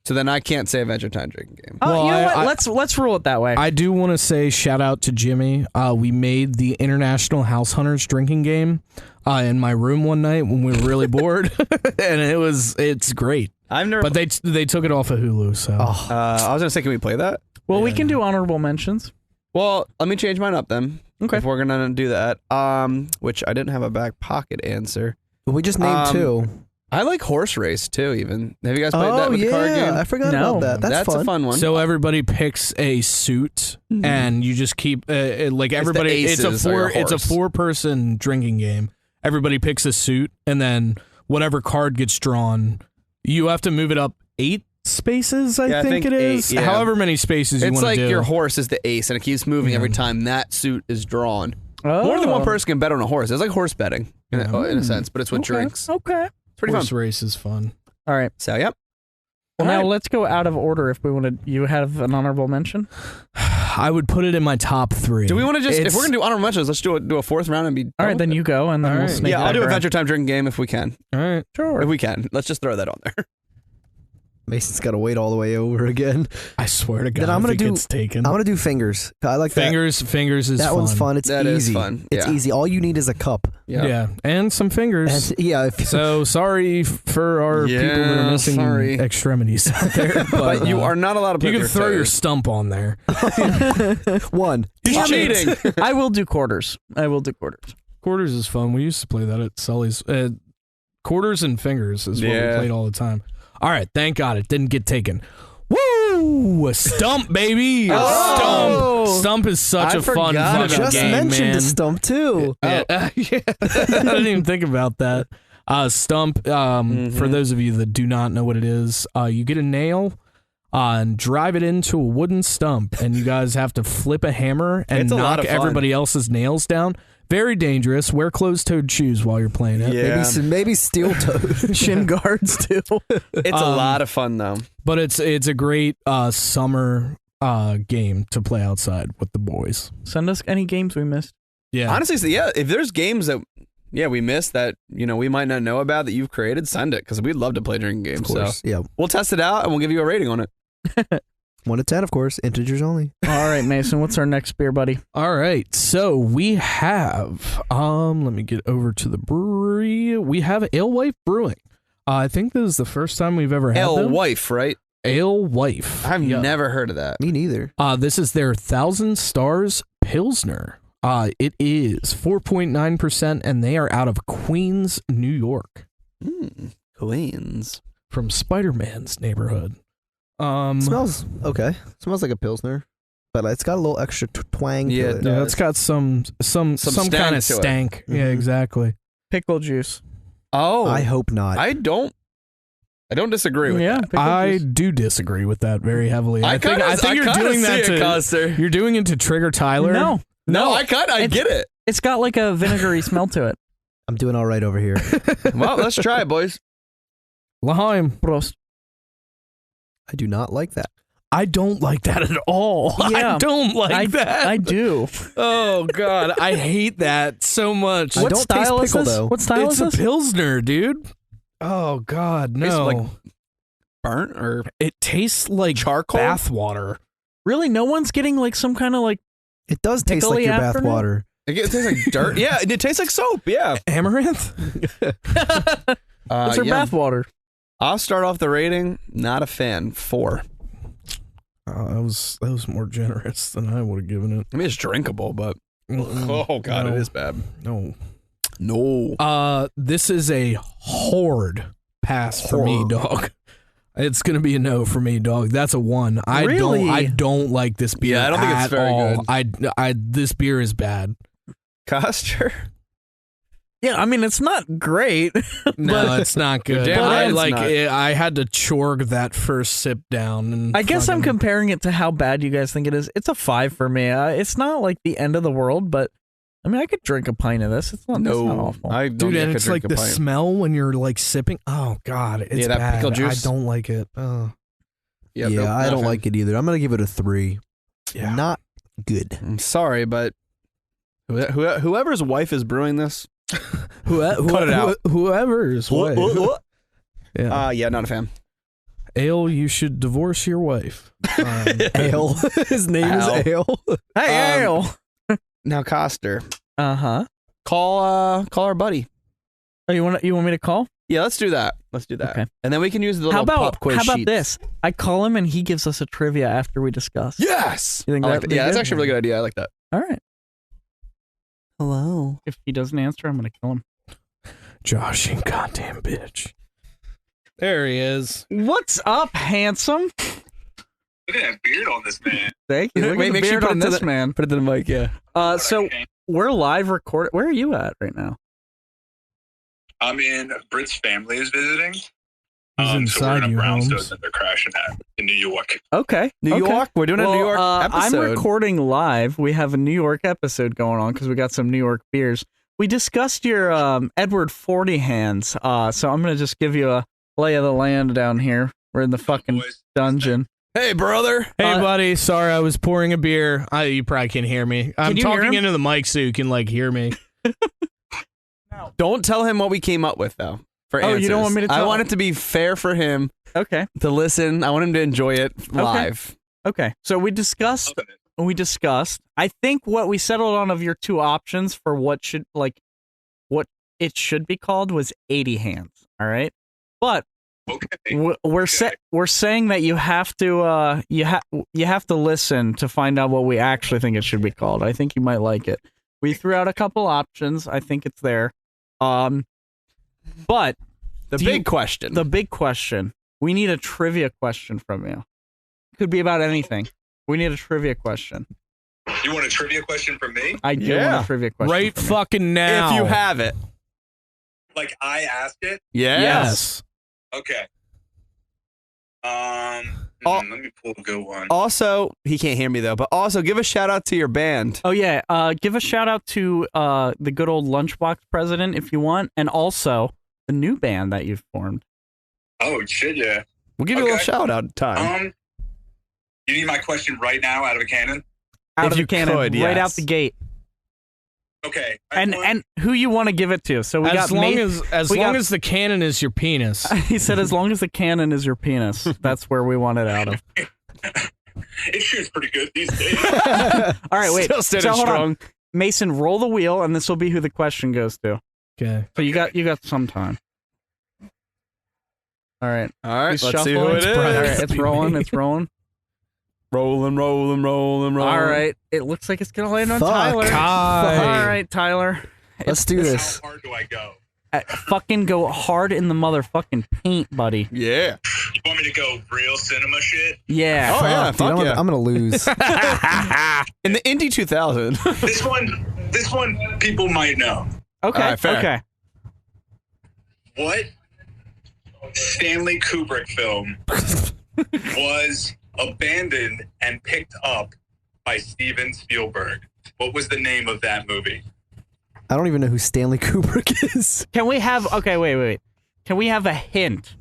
So then I can't say Adventure Time drinking game. Well, you know what? I- Let's rule it that way. I do want to say shout out to Jimmy. We made the International House Hunters drinking game in my room one night when we were really bored, and it's great. I've never. But they took it off of Hulu, so Oh, I was gonna say, can we play that? well, we Yeah. can do honorable mentions. Well, let me change mine up then. Okay. If we're gonna do that, which I didn't have a back pocket answer. we just named two. I like horse race too. Even have you guys played that with the card game? I forgot No. about that. That's fun. a fun one. So everybody picks a suit, and you just keep like everybody. It's a aces or your it's a horse. 4-person drinking game. Everybody picks a suit, and then whatever card gets drawn, you have to move it up 8 spaces. I Yeah, I think think it is. 8, yeah. However many spaces you it's want like to do. your horse is the ace, and it keeps moving every time that suit is drawn. Oh. More than one person can bet on a horse. It's like horse betting in a sense, but it's with Okay. drinks. Okay. It's pretty Horse fun. race is fun. All right. So yep. Well, All now right. let's go out of order. If we want to, you have an honorable mention. I would put it in my top 3. Do we want to just, if It's- we're gonna do honorable mentions, let's do a fourth round and be. All right, then you go, and then All we'll right. snake Yeah, I'll back do around. Adventure Time drinking game if we can. all right. Sure. If we can, let's just throw that on there. Mason's got to wait all the way over again. I swear to God, Then I'm if gonna it do- gets taken. I'm gonna do fingers. I like Fingers is that. That fun. one's fun. It's That is easy. fun, It's yeah. easy. All you need is a cup. Yeah, and some fingers. And yeah, if So sorry for our people that are Yeah, missing sorry. extremities out there. But you are not allowed to. You put can throw your toes. stump on there. one. He's Damn it. cheating. I will do quarters. Quarters is fun. We used to play that at Sully's. Quarters and fingers is what we Yeah. played all the time. All right, thank God it didn't get taken. Woo! A stump, baby. A Oh! stump. Stump is such I a fun forgot fucking about Just game, mentioned man. the stump too. Yeah, yeah. I didn't even think about that. Stump, for those of you that do not know what it is, you get a nail and drive it into a wooden stump, and you guys have to flip a hammer and It's a lot knock of fun. everybody else's nails down. Very dangerous. Wear closed-toed shoes while you're playing it. Yeah. Maybe steel toe. Shin guards too. It's a lot of fun though. But it's a great summer game to play outside with the boys. Send us any games we missed. Yeah. Honestly, so yeah, if there's games that we missed that we might not know about that you've created, send it because we'd love to play drinking games. Of course. So Yeah. we'll test it out and we'll give you a rating on it. 1 to 10, of course. Integers only. All right, Mason. What's our next beer, buddy? All right, so we have let me get over to the brewery. We have Alewife Brewing. I think this is the first time we've ever had them. Alewife, right? Alewife. I've Yeah. never heard of that. Me neither. This is their 1,000 Stars Pilsner. It is 4.9%, and they are out of Queens, New York, Queens. from Spider-Man's neighborhood. Smells okay. Smells like a Pilsner, but it's got a little extra twang Yeah, to it it. Yeah, does. it's got some stank kind of to it. stank. Yeah, Mhm. exactly. Pickle juice. Oh, I hope not. I don't disagree with Yeah, that. pickle I juice. do disagree with that very heavily. I think kinda you're doing that see it, to Kostur. you're doing it to trigger Tyler. No, I get it. It's got like a vinegary smell to it. I'm doing all right over here. Well, let's try it, boys. Laheim. Prost. I do not like that. I don't like that at all. Yeah. I don't like that. I do. Oh God, I hate that so much. I What don't style taste is pickle, this? though. What style It's is a this? Pilsner, dude. Oh God, Tastes no. like burnt or It tastes like charcoal? bath water. Really? No one's getting like some kind of like. It does taste like Pickly your bath afternoon? water. It tastes like dirt. Yeah, it tastes like soap. Yeah. Amaranth. What's her yeah. bathwater? I'll start off the rating. Not a fan. 4. That was more generous than I would have given it. I mean, it's drinkable, but oh God, No. it is bad. No. No. This is a hard pass for me, dog. It's gonna be a no for me, dog. That's a 1. Really? I don't like this beer. Yeah, I don't think it's at very all. good. I this beer is bad. Kostur. Yeah, I mean, it's not great. No, it's not good. damn right it's not. I had to chorg that first sip down. And I guess I'm fucking- comparing it to how bad you guys think it is. It's a 5 for me. It's not like the end of the world, but I mean, I could drink a pint of this. It's not awful. I don't Dude, think I and could it's like drink the a pint. smell when you're like sipping. Oh God, it's Yeah, that bad. pickle juice. I don't like it. Oh. Yeah, nope, I not don't a like it either. I'm gonna give it a 3. Yeah. Not good. I'm sorry, but whoever's wife is brewing this, cut it out. Whoever's wife. Yeah. Yeah, not a fan. Ale, you should divorce your wife. Ale. His name Al. is Ale. Hey, Ale. Now, Kostur, Uh-huh. call our buddy. Oh, you want me to call? Yeah, let's do that. Let's do that. Okay. And then we can use the little How about pop quiz sheets. this? I call him and he gives us a trivia after we discuss. Yes. You think I like that'd that. be Yeah, that's good? actually a really good idea. I like that. All right. Hello. If he doesn't answer, I'm going to kill him. Josh, you goddamn bitch. There he is. What's up, handsome? Look at that beard on this man. Thank you. Look Wait, at the make sure you beard put on it to this the- man. Put it to the mic, yeah. So we're live recording. Where are you at right now? I'm in Britt's family is visiting. He's So we're inside in a you, brownstone Holmes. that they're crashing at in New York. Okay. New okay. York? We're doing a New York I'm episode. recording live. We have a New York episode going on because we got some New York beers. We discussed your Edward 40 hands, so I'm going to just give you a lay of the land down here. We're in the fucking Boys, dungeon. Hey, brother. Hey, buddy. Sorry, I was pouring a beer. You probably can't hear me. I'm you hear talking him? into the mic so you can like hear me. Don't tell him what we came up with, though. For Oh, you answers. don't want me to I tell want him? it to be fair for him Okay. to listen. I want him to enjoy it live. Okay. So we discussed. I think what we settled on of your two options for what it should be called was 80 hands. All right. But Okay. we're saying that you have to you have to listen to find out what we actually think it should be called. I think you might like it. We threw out a couple options. I think it's there. But The Do big you- question. the big question, we need a trivia question from you. Could be about anything. We need a trivia question. You want a trivia question from me? I do Yeah. want a trivia question. Right from you. fucking now. if you have it. Like I asked it? Yes. Okay. Oh. Let me pull a good one. Also, he can't hear me, though, but also give a shout out to your band. Oh yeah, give a shout out to the good old Lunchbox president if you want, and also the new band that you've formed. Oh shit, yeah. We'll give you a little Okay. shout out time. You need my question right now out of a cannon? Out If of the you cannon, could, right out yes. the gate, Okay. and who you want to give it to. So we As got long Ma- as we got- the cannon is your penis. he said as long as the cannon is your penis, that's where we want it out of. it shoots pretty good these days. All right, wait. Still standing hold on. strong. Mason, roll the wheel, and this will be who the question goes to. Okay. So you got some time. All right. All right, He's let's see who shuffling. it is. All right, it's rolling. It's rolling. Rolling. All right. It looks like it's gonna land on Fuck. Tyler. Ty. All right, Tyler. Let's do this. How hard do I go? Fucking go hard in the motherfucking paint, buddy. Yeah. You want me to go real cinema shit? Yeah. Oh, yeah, Fuck, dude, fuck I'm, yeah. I'm gonna lose. In the Indy 2000. This one people might know. Okay. All right, fair. Okay. What Stanley Kubrick film was abandoned and picked up by Steven Spielberg? What was the name of that movie? I don't even know who Stanley Kubrick is. Can we have? Okay. Wait. Can we have a hint?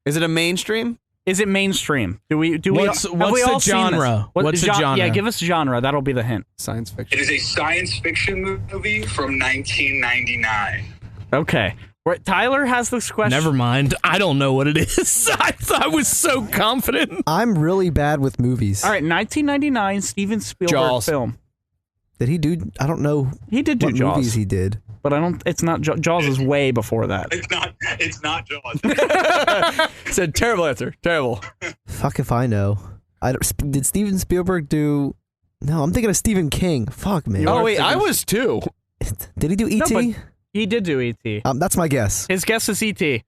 Is it a mainstream? Is it mainstream? Do we? Have What's we the all seen this? genre? What's the genre? Yeah, give us genre. That'll be the hint. Science fiction. It is a science fiction movie from 1999. Okay. Right, Tyler has this question. Never mind. I don't know what it is. I was so confident. I'm really bad with movies. All right, 1999 Steven Spielberg Jaws. film. Did he do? I don't know He did do what Jaws, movies he did. but I don't. It's not Jaws. Is way before that. It's not Jaws. Said terrible answer. Terrible. Fuck if I know. Did Steven Spielberg do? No, I'm thinking of Stephen King. Fuck man. Oh, wait, I was too. Did he do E.T.? No, but he did do E.T. That's my guess. His guess is E.T.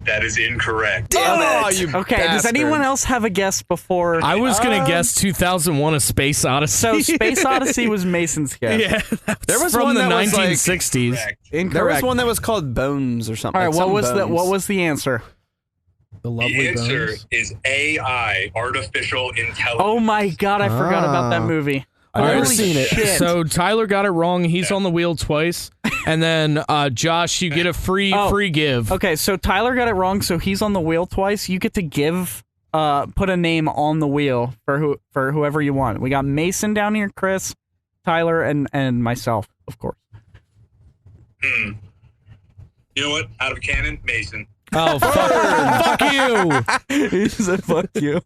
That is incorrect. Damn it! You Okay, does bastard. anyone else have a guess before? I was gonna guess 2001: A Space Odyssey. So Space Odyssey was Mason's guess. yeah, There was from one the that was, like, 1960s. Correct. Incorrect. There was one that was called Bones or something. All right, like what was something the Bones. what was the answer? The lovely The answer bones. is AI, artificial intelligence. Oh my god, I forgot about that Ah. movie. All right, Holy shit. So Tyler got it wrong. He's on the wheel twice, and then Josh, you get a free give. Okay, so Tyler got it wrong, so he's on the wheel twice. You get to put a name on the wheel for whoever you want. We got Mason down here, Chris, Tyler, and myself, of course. You know what? Out of a cannon, Mason. Oh fuck you! He said, "Fuck you."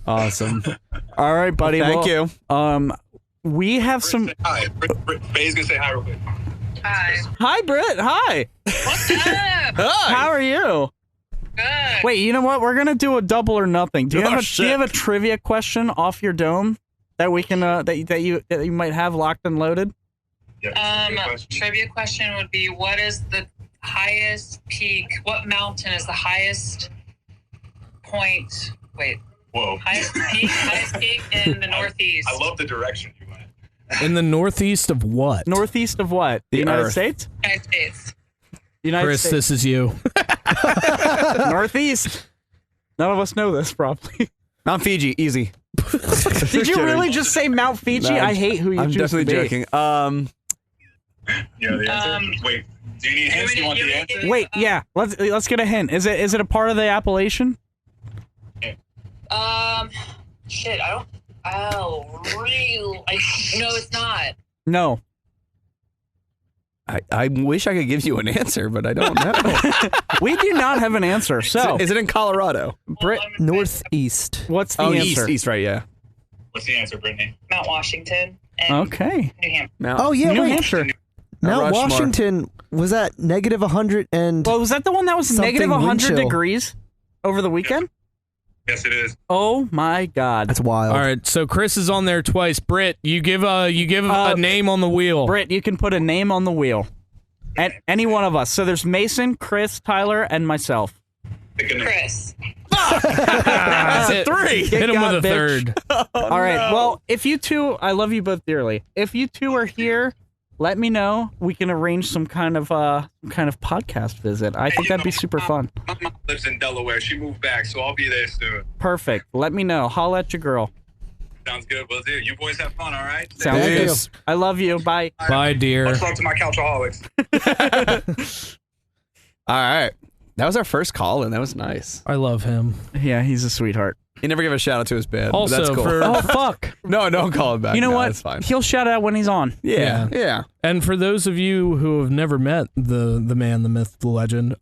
Awesome. All right, buddy. Thank you. We have some. Say hi. Faye's gonna say hi real quick. Hi. Hi, Britt. Hi. What's up? How are you? Good. Wait, you know what? We're gonna do a double or nothing. Do you Oh, have shit. do you have a trivia question off your dome that we can that you might have locked and loaded? Yeah, good question. Trivia question would be: what is the highest peak? What mountain is the highest point? Wait, Whoa. highest peak in the Northeast. I love the direction you went. In the northeast of what? Northeast of what? The United Earth. States. United States. United Chris, States. this is you. Northeast. None of us know this probably. Mount Fiji, easy. Did you really just say Mount Fiji? No, I hate who you I'm choose definitely to be. joking. You know the answer? Wait, do you need hints? Do you want the answer? Wait, yeah. Let's get a hint. Is it a part of the Appalachian? Shit, I don't. Oh, real. No, it's not. No. I wish I could give you an answer, but I don't know. We do not have an answer. So, Is it in Colorado? Brit, Northeast. what's the Oh, answer? east, right? Yeah. What's the answer, Brittany? Mount Washington and Okay. New Hampshire. Mount. Oh yeah, New wait. Hampshire. Mount Rushmore. Washington was that negative 100 and Well, was that the one that was Something negative wind 100 chill. degrees over the weekend? Yes, it is. Oh my God. that's wild. All right, so Chris is on there twice. Britt, you give a name on the wheel. Britt, you can put a name on the wheel. At any one of us. So there's Mason, Chris, Tyler, and myself. Pick a name. Chris. That's it. 3. Hit him God, with a bitch. third. All right. Well, if you two, I love you both dearly. If you two are here, let me know. We can arrange some kind of podcast visit. I think that'd be super fun. My mom lives in Delaware. She moved back, so I'll be there soon. Perfect. Let me know. Holla at your girl. Sounds good. Will do. You boys have fun, all right? Sounds Thank good. you. I love you. Bye. Bye, dear. Much love to my Couchaholics. All right. That was our first call, and that was nice. I love him. Yeah, he's a sweetheart. He never gave a shout out to his band. but that's Also, cool. for Oh fuck. No, don't call him back. You know No, what? That's fine. He'll shout out when he's on. Yeah. and for those of you who have never met the man, the myth, the legend,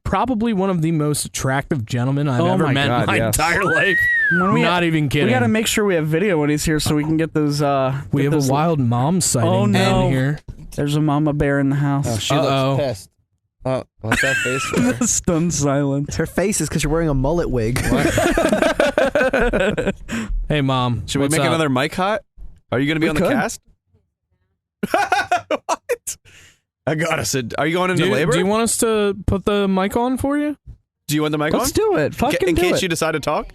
probably one of the most attractive gentlemen I've Oh ever my met God, in my yes. entire life. When we Not even kidding. We got to make sure we have video when he's here so we can get those. We get have those- a wild mom sighting Oh, no. down here. There's a mama bear in the house. She Uh-oh. looks pissed. Oh, what's that face for? Stunned silence. Her face is because you're wearing a mullet wig. Hey, mom. Should we what's make up? another mic hot? Are you going to be We on could. the cast? What? I gotta sit. Are you going into Do, labor? do you want us to put the mic on for you? Do you want the mic Let's on? do it. Fucking In do case it. you decide to talk?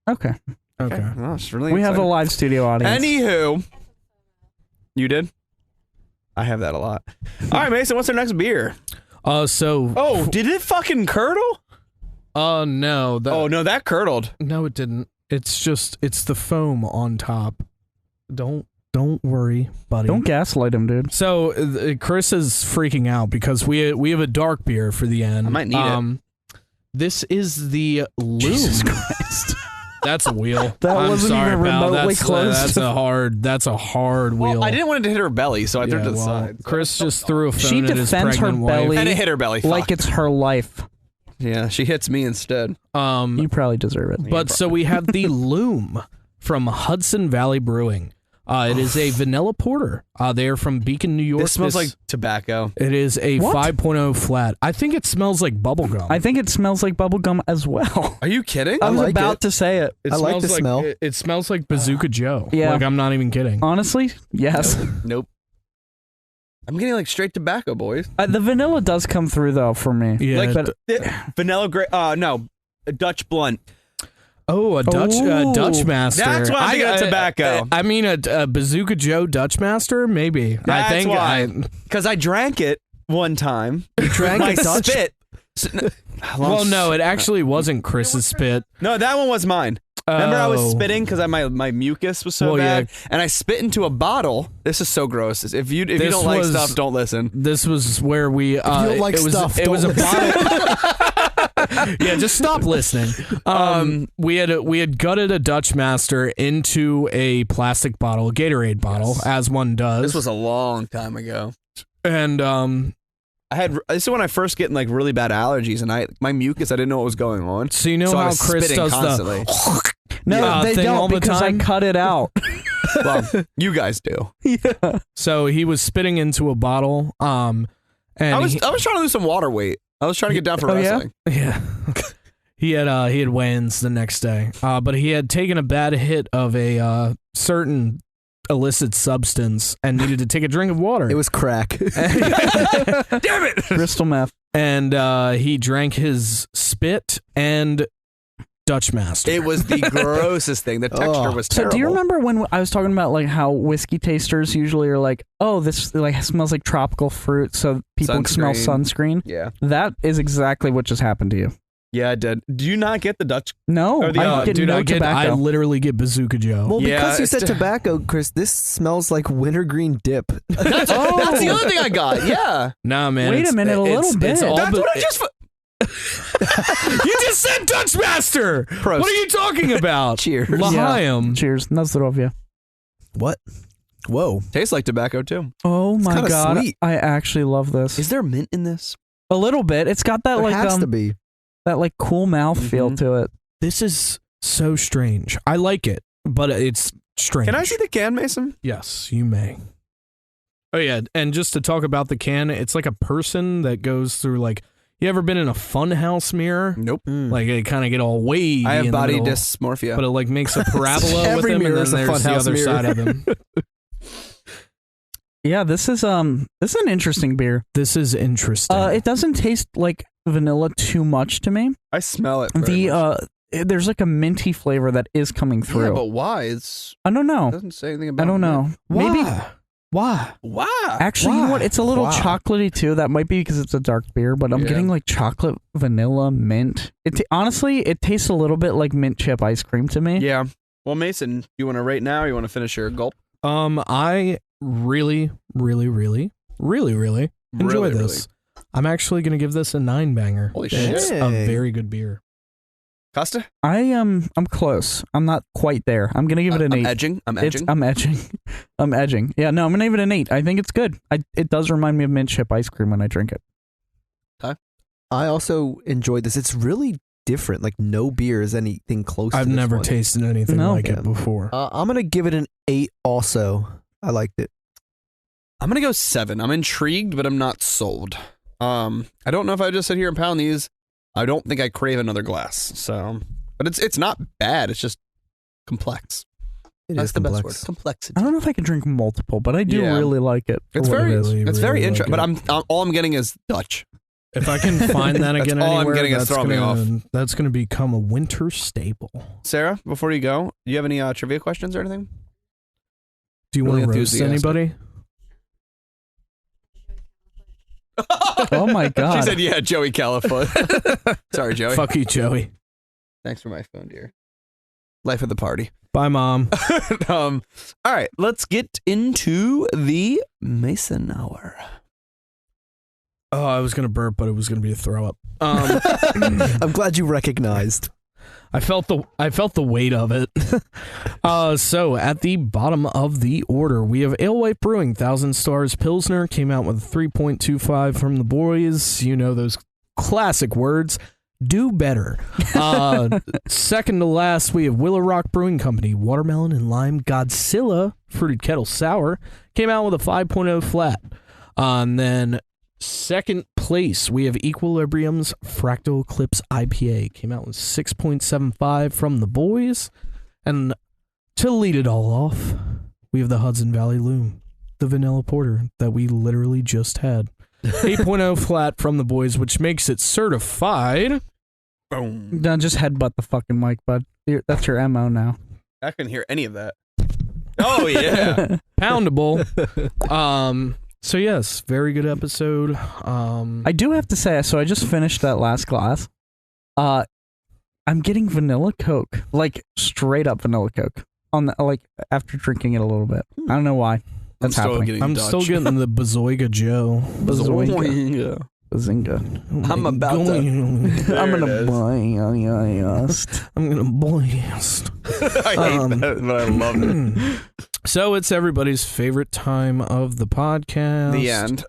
Okay. Okay. Oh, it's really We have a exciting. live studio audience. Anywho. You did? I have that a lot. All right, Mason, what's our next beer? So. Oh, did it fucking curdle? No. Oh, no, that curdled. No, it didn't. It's the foam on top. Don't worry, buddy. Don't gaslight him, dude. So Chris is freaking out because we have a dark beer for the end. I might need it. This is the Loom. Jesus Christ. That's a wheel. That I'm wasn't sorry, even pal. remotely That's, close That's to- a hard wheel. Well, I didn't want it to hit her belly, so I threw it Yeah, to the well, side. Chris just threw a phone She at his defends her pregnant belly wife. And it hit her belly. like Fuck. it's her life. Yeah, she hits me instead. You probably deserve it. But so we have the Loom from Hudson Valley Brewing. It is a vanilla porter. They are from Beacon, New York. This smells like tobacco. It is a What? 5.0 flat. I think it smells like bubblegum. I think it smells like bubblegum as well. Are you kidding? I was like about it. to say it. It I like smells the smell. It smells like Bazooka Joe. Yeah. Like, I'm not even kidding. Honestly, yes. Nope. I'm getting like straight tobacco, boys. The vanilla does come through though for me. Yeah, Like but vanilla grape. No, a Dutch blunt. oh, a Dutch Master. That's why I'm thinking of tobacco. I mean, a Bazooka Joe Dutch Master, maybe. That's I think why. Because I drank it one time. You drank My a Dutch? spit. Well, no, it actually wasn't Chris's spit. No, that one was mine. Remember, I was Oh. spitting because my mucus was so Well, bad, and I spit into a bottle. This is so gross. If you don't like stuff, don't listen. This was where we. you don't like it was, stuff, It don't was a listen. bottle. Yeah, just stop listening. We had gutted a Dutch Master into a plastic bottle, a Gatorade bottle, as one does. This was a long time ago. And This is when I first get like really bad allergies, and my mucus, I didn't know what was going on. so you know So I how was Chris spitting does constantly. no, they thing all don't the because I time? cut it out. Well, you guys do. Yeah. So he was spitting into a bottle. And I was trying to lose some water weight. I was trying to get down for Oh, yeah? wrestling. yeah. He had weigh-ins the next day, but he had taken a bad hit of a certain illicit substance and needed to take a drink of water. It was crack. Damn it! Crystal meth. And he drank his spit and Dutch Master. It was the grossest thing. The texture Oh. was So terrible. do you remember when I was talking about like how whiskey tasters usually are like, oh, this like smells like tropical fruit, so people smell sunscreen? Yeah. That is exactly what just happened to you. Yeah, I did. Do you not get the Dutch? No, Or the, I get dude, no I tobacco. literally get Bazooka Joe. Well, Yeah, because you said it's- tobacco, Chris, this smells like wintergreen dip. That's the other thing I got. Yeah. Nah, man. Wait a it's- minute, a it's- little it's bit. all That's ba- what I just. You just said Dutch Master. Prost. What are you talking about? Cheers. L'chaim. Cheers. Nazdrovya. What? Whoa. Tastes like tobacco too. Oh my kinda god, sweet. I actually love this. Is there mint in this? A little bit. It's got that There like has to be. that like cool mouth feel Mhm. to it. This is so strange. I like it, but it's strange. Can I see the can, Mason? Yes, you may. Oh yeah, and just to talk about the can, it's like a person that goes through like. You ever been in a funhouse mirror? Nope. Like they kind of get all wavy. I have in the body middle, dysmorphia. but it like makes a parabola with Every him, and mirror then is a there's the funhouse other mirror. side of him. Yeah, this is an interesting beer. This is interesting. It doesn't taste like vanilla too much to me. I smell it. very The much. there's like a minty flavor that is coming through. Yeah, but why? It I don't know. doesn't say anything about. I don't know. Maybe Why? Why? actually, you know what? Why? It's a little Wow. chocolatey too. That might be because it's a dark beer, but I'm Yeah. getting like chocolate, vanilla, mint. Honestly, it tastes a little bit like mint chip ice cream to me. Yeah. Well, Mason, you want to rate now? Or you want to finish your gulp? I really enjoy this. I'm actually gonna give this a 9-banger. Holy It's shit. a very good beer. Costa? I'm close. I'm not quite there. I'm gonna give it an 8. I'm edging. I'm edging. I'm edging. I'm edging. Yeah, no, I'm gonna give it an 8. I think it's good. It does remind me of mint chip ice cream when I drink it. I also enjoyed this. It's really different. Like no beer is anything close to I've this never one. tasted anything No. like Yeah. it before. I'm going to give it an 8 also. I liked it. I'm gonna go 7. I'm intrigued, but I'm not sold. I don't know if I just sit here and pound these. I don't think I crave another glass. So, but it's not bad. It's just complex. It is That's the best word. complex. Complexity. I don't know if I can drink multiple, but I do Yeah. really like it. for It's what very, it is. really, it's very really interesting. like But all I'm getting is Dutch. If I can find that That's again all I'm anywhere, getting is that's throwing me gonna, that's gonna become a winter staple. Sarah, before you go, do you have any trivia questions or anything? Do you Really want to roast enthusiastic. anybody? Oh my god. She said, "Yeah, Joey Califoot." Sorry, Joey. Fuck you, Joey. Thanks for my phone, dear. Life of the party. Bye, Mom. All right, let's get into the Mason Hour. Oh, I was gonna burp, but it was gonna be a throw up. I'm glad you recognized. I felt the weight of it. So at the bottom of the order, we have Alewife Brewing 1,000 Stars Pilsner, came out with a 3.25 from the boys. You know those classic words. Do better. Second to last, we have Willow Rock Brewing Company Watermelon and Lime Godcilla Fruited Kettle Sour, came out with a 5.0 flat. And then second place, we have Equilibrium's Fractal Eclipse IPA. Came out with 6.75 from the boys. And to lead it all off, we have the Hudson Valley Loom the vanilla porter that we literally just had. 8.0 flat from the boys, which makes it certified. Boom. Don't just headbutt the fucking mic, bud. That's your MO now. I couldn't hear any of that. Oh yeah. Poundable. So yes, very good episode. I do have to say, so I just finished that last glass. I'm getting vanilla Coke, like straight up vanilla Coke on the, like after drinking it a little bit. I don't know why that's happening. I'm still getting the Bazoiga Joe. Bazinga. I'm about to. I'm gonna blast. I'm gonna blast. I hate that, but I love it. So it's everybody's favorite time of the podcast. The end.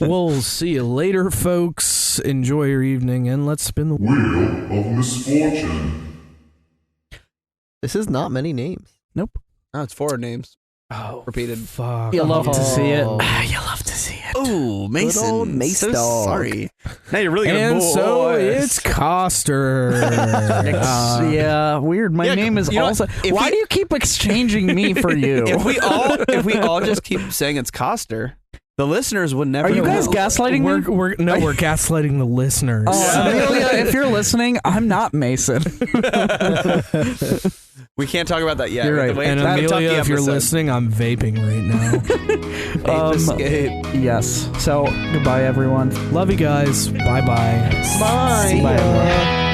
We'll see you later, folks. Enjoy your evening, and let's spin the Wheel of Misfortune. This is not many names. Nope. Oh, it's 4 names. Oh, Repeated. fuck. You love to see it. Oh. You love to see it. Oh, Mason. old Mace so dog. sorry. Now you're really gonna And bull so us. it's Kostur. Yeah, weird. My Yeah, name is you know also. what? If Why we- do you keep exchanging me for you? if we all just keep saying it's Kostur, the listeners would never. Are you guys know. gaslighting me? We're gaslighting the listeners. Amelia, if you're listening, I'm not Mason. We can't talk about that yet. You're We have to right. wait And till the Amelia, Kentucky if you're episode. listening, I'm vaping right now. Ape escape. Yes. So goodbye, everyone. Love you guys. Bye-bye. Bye. Bye, everyone.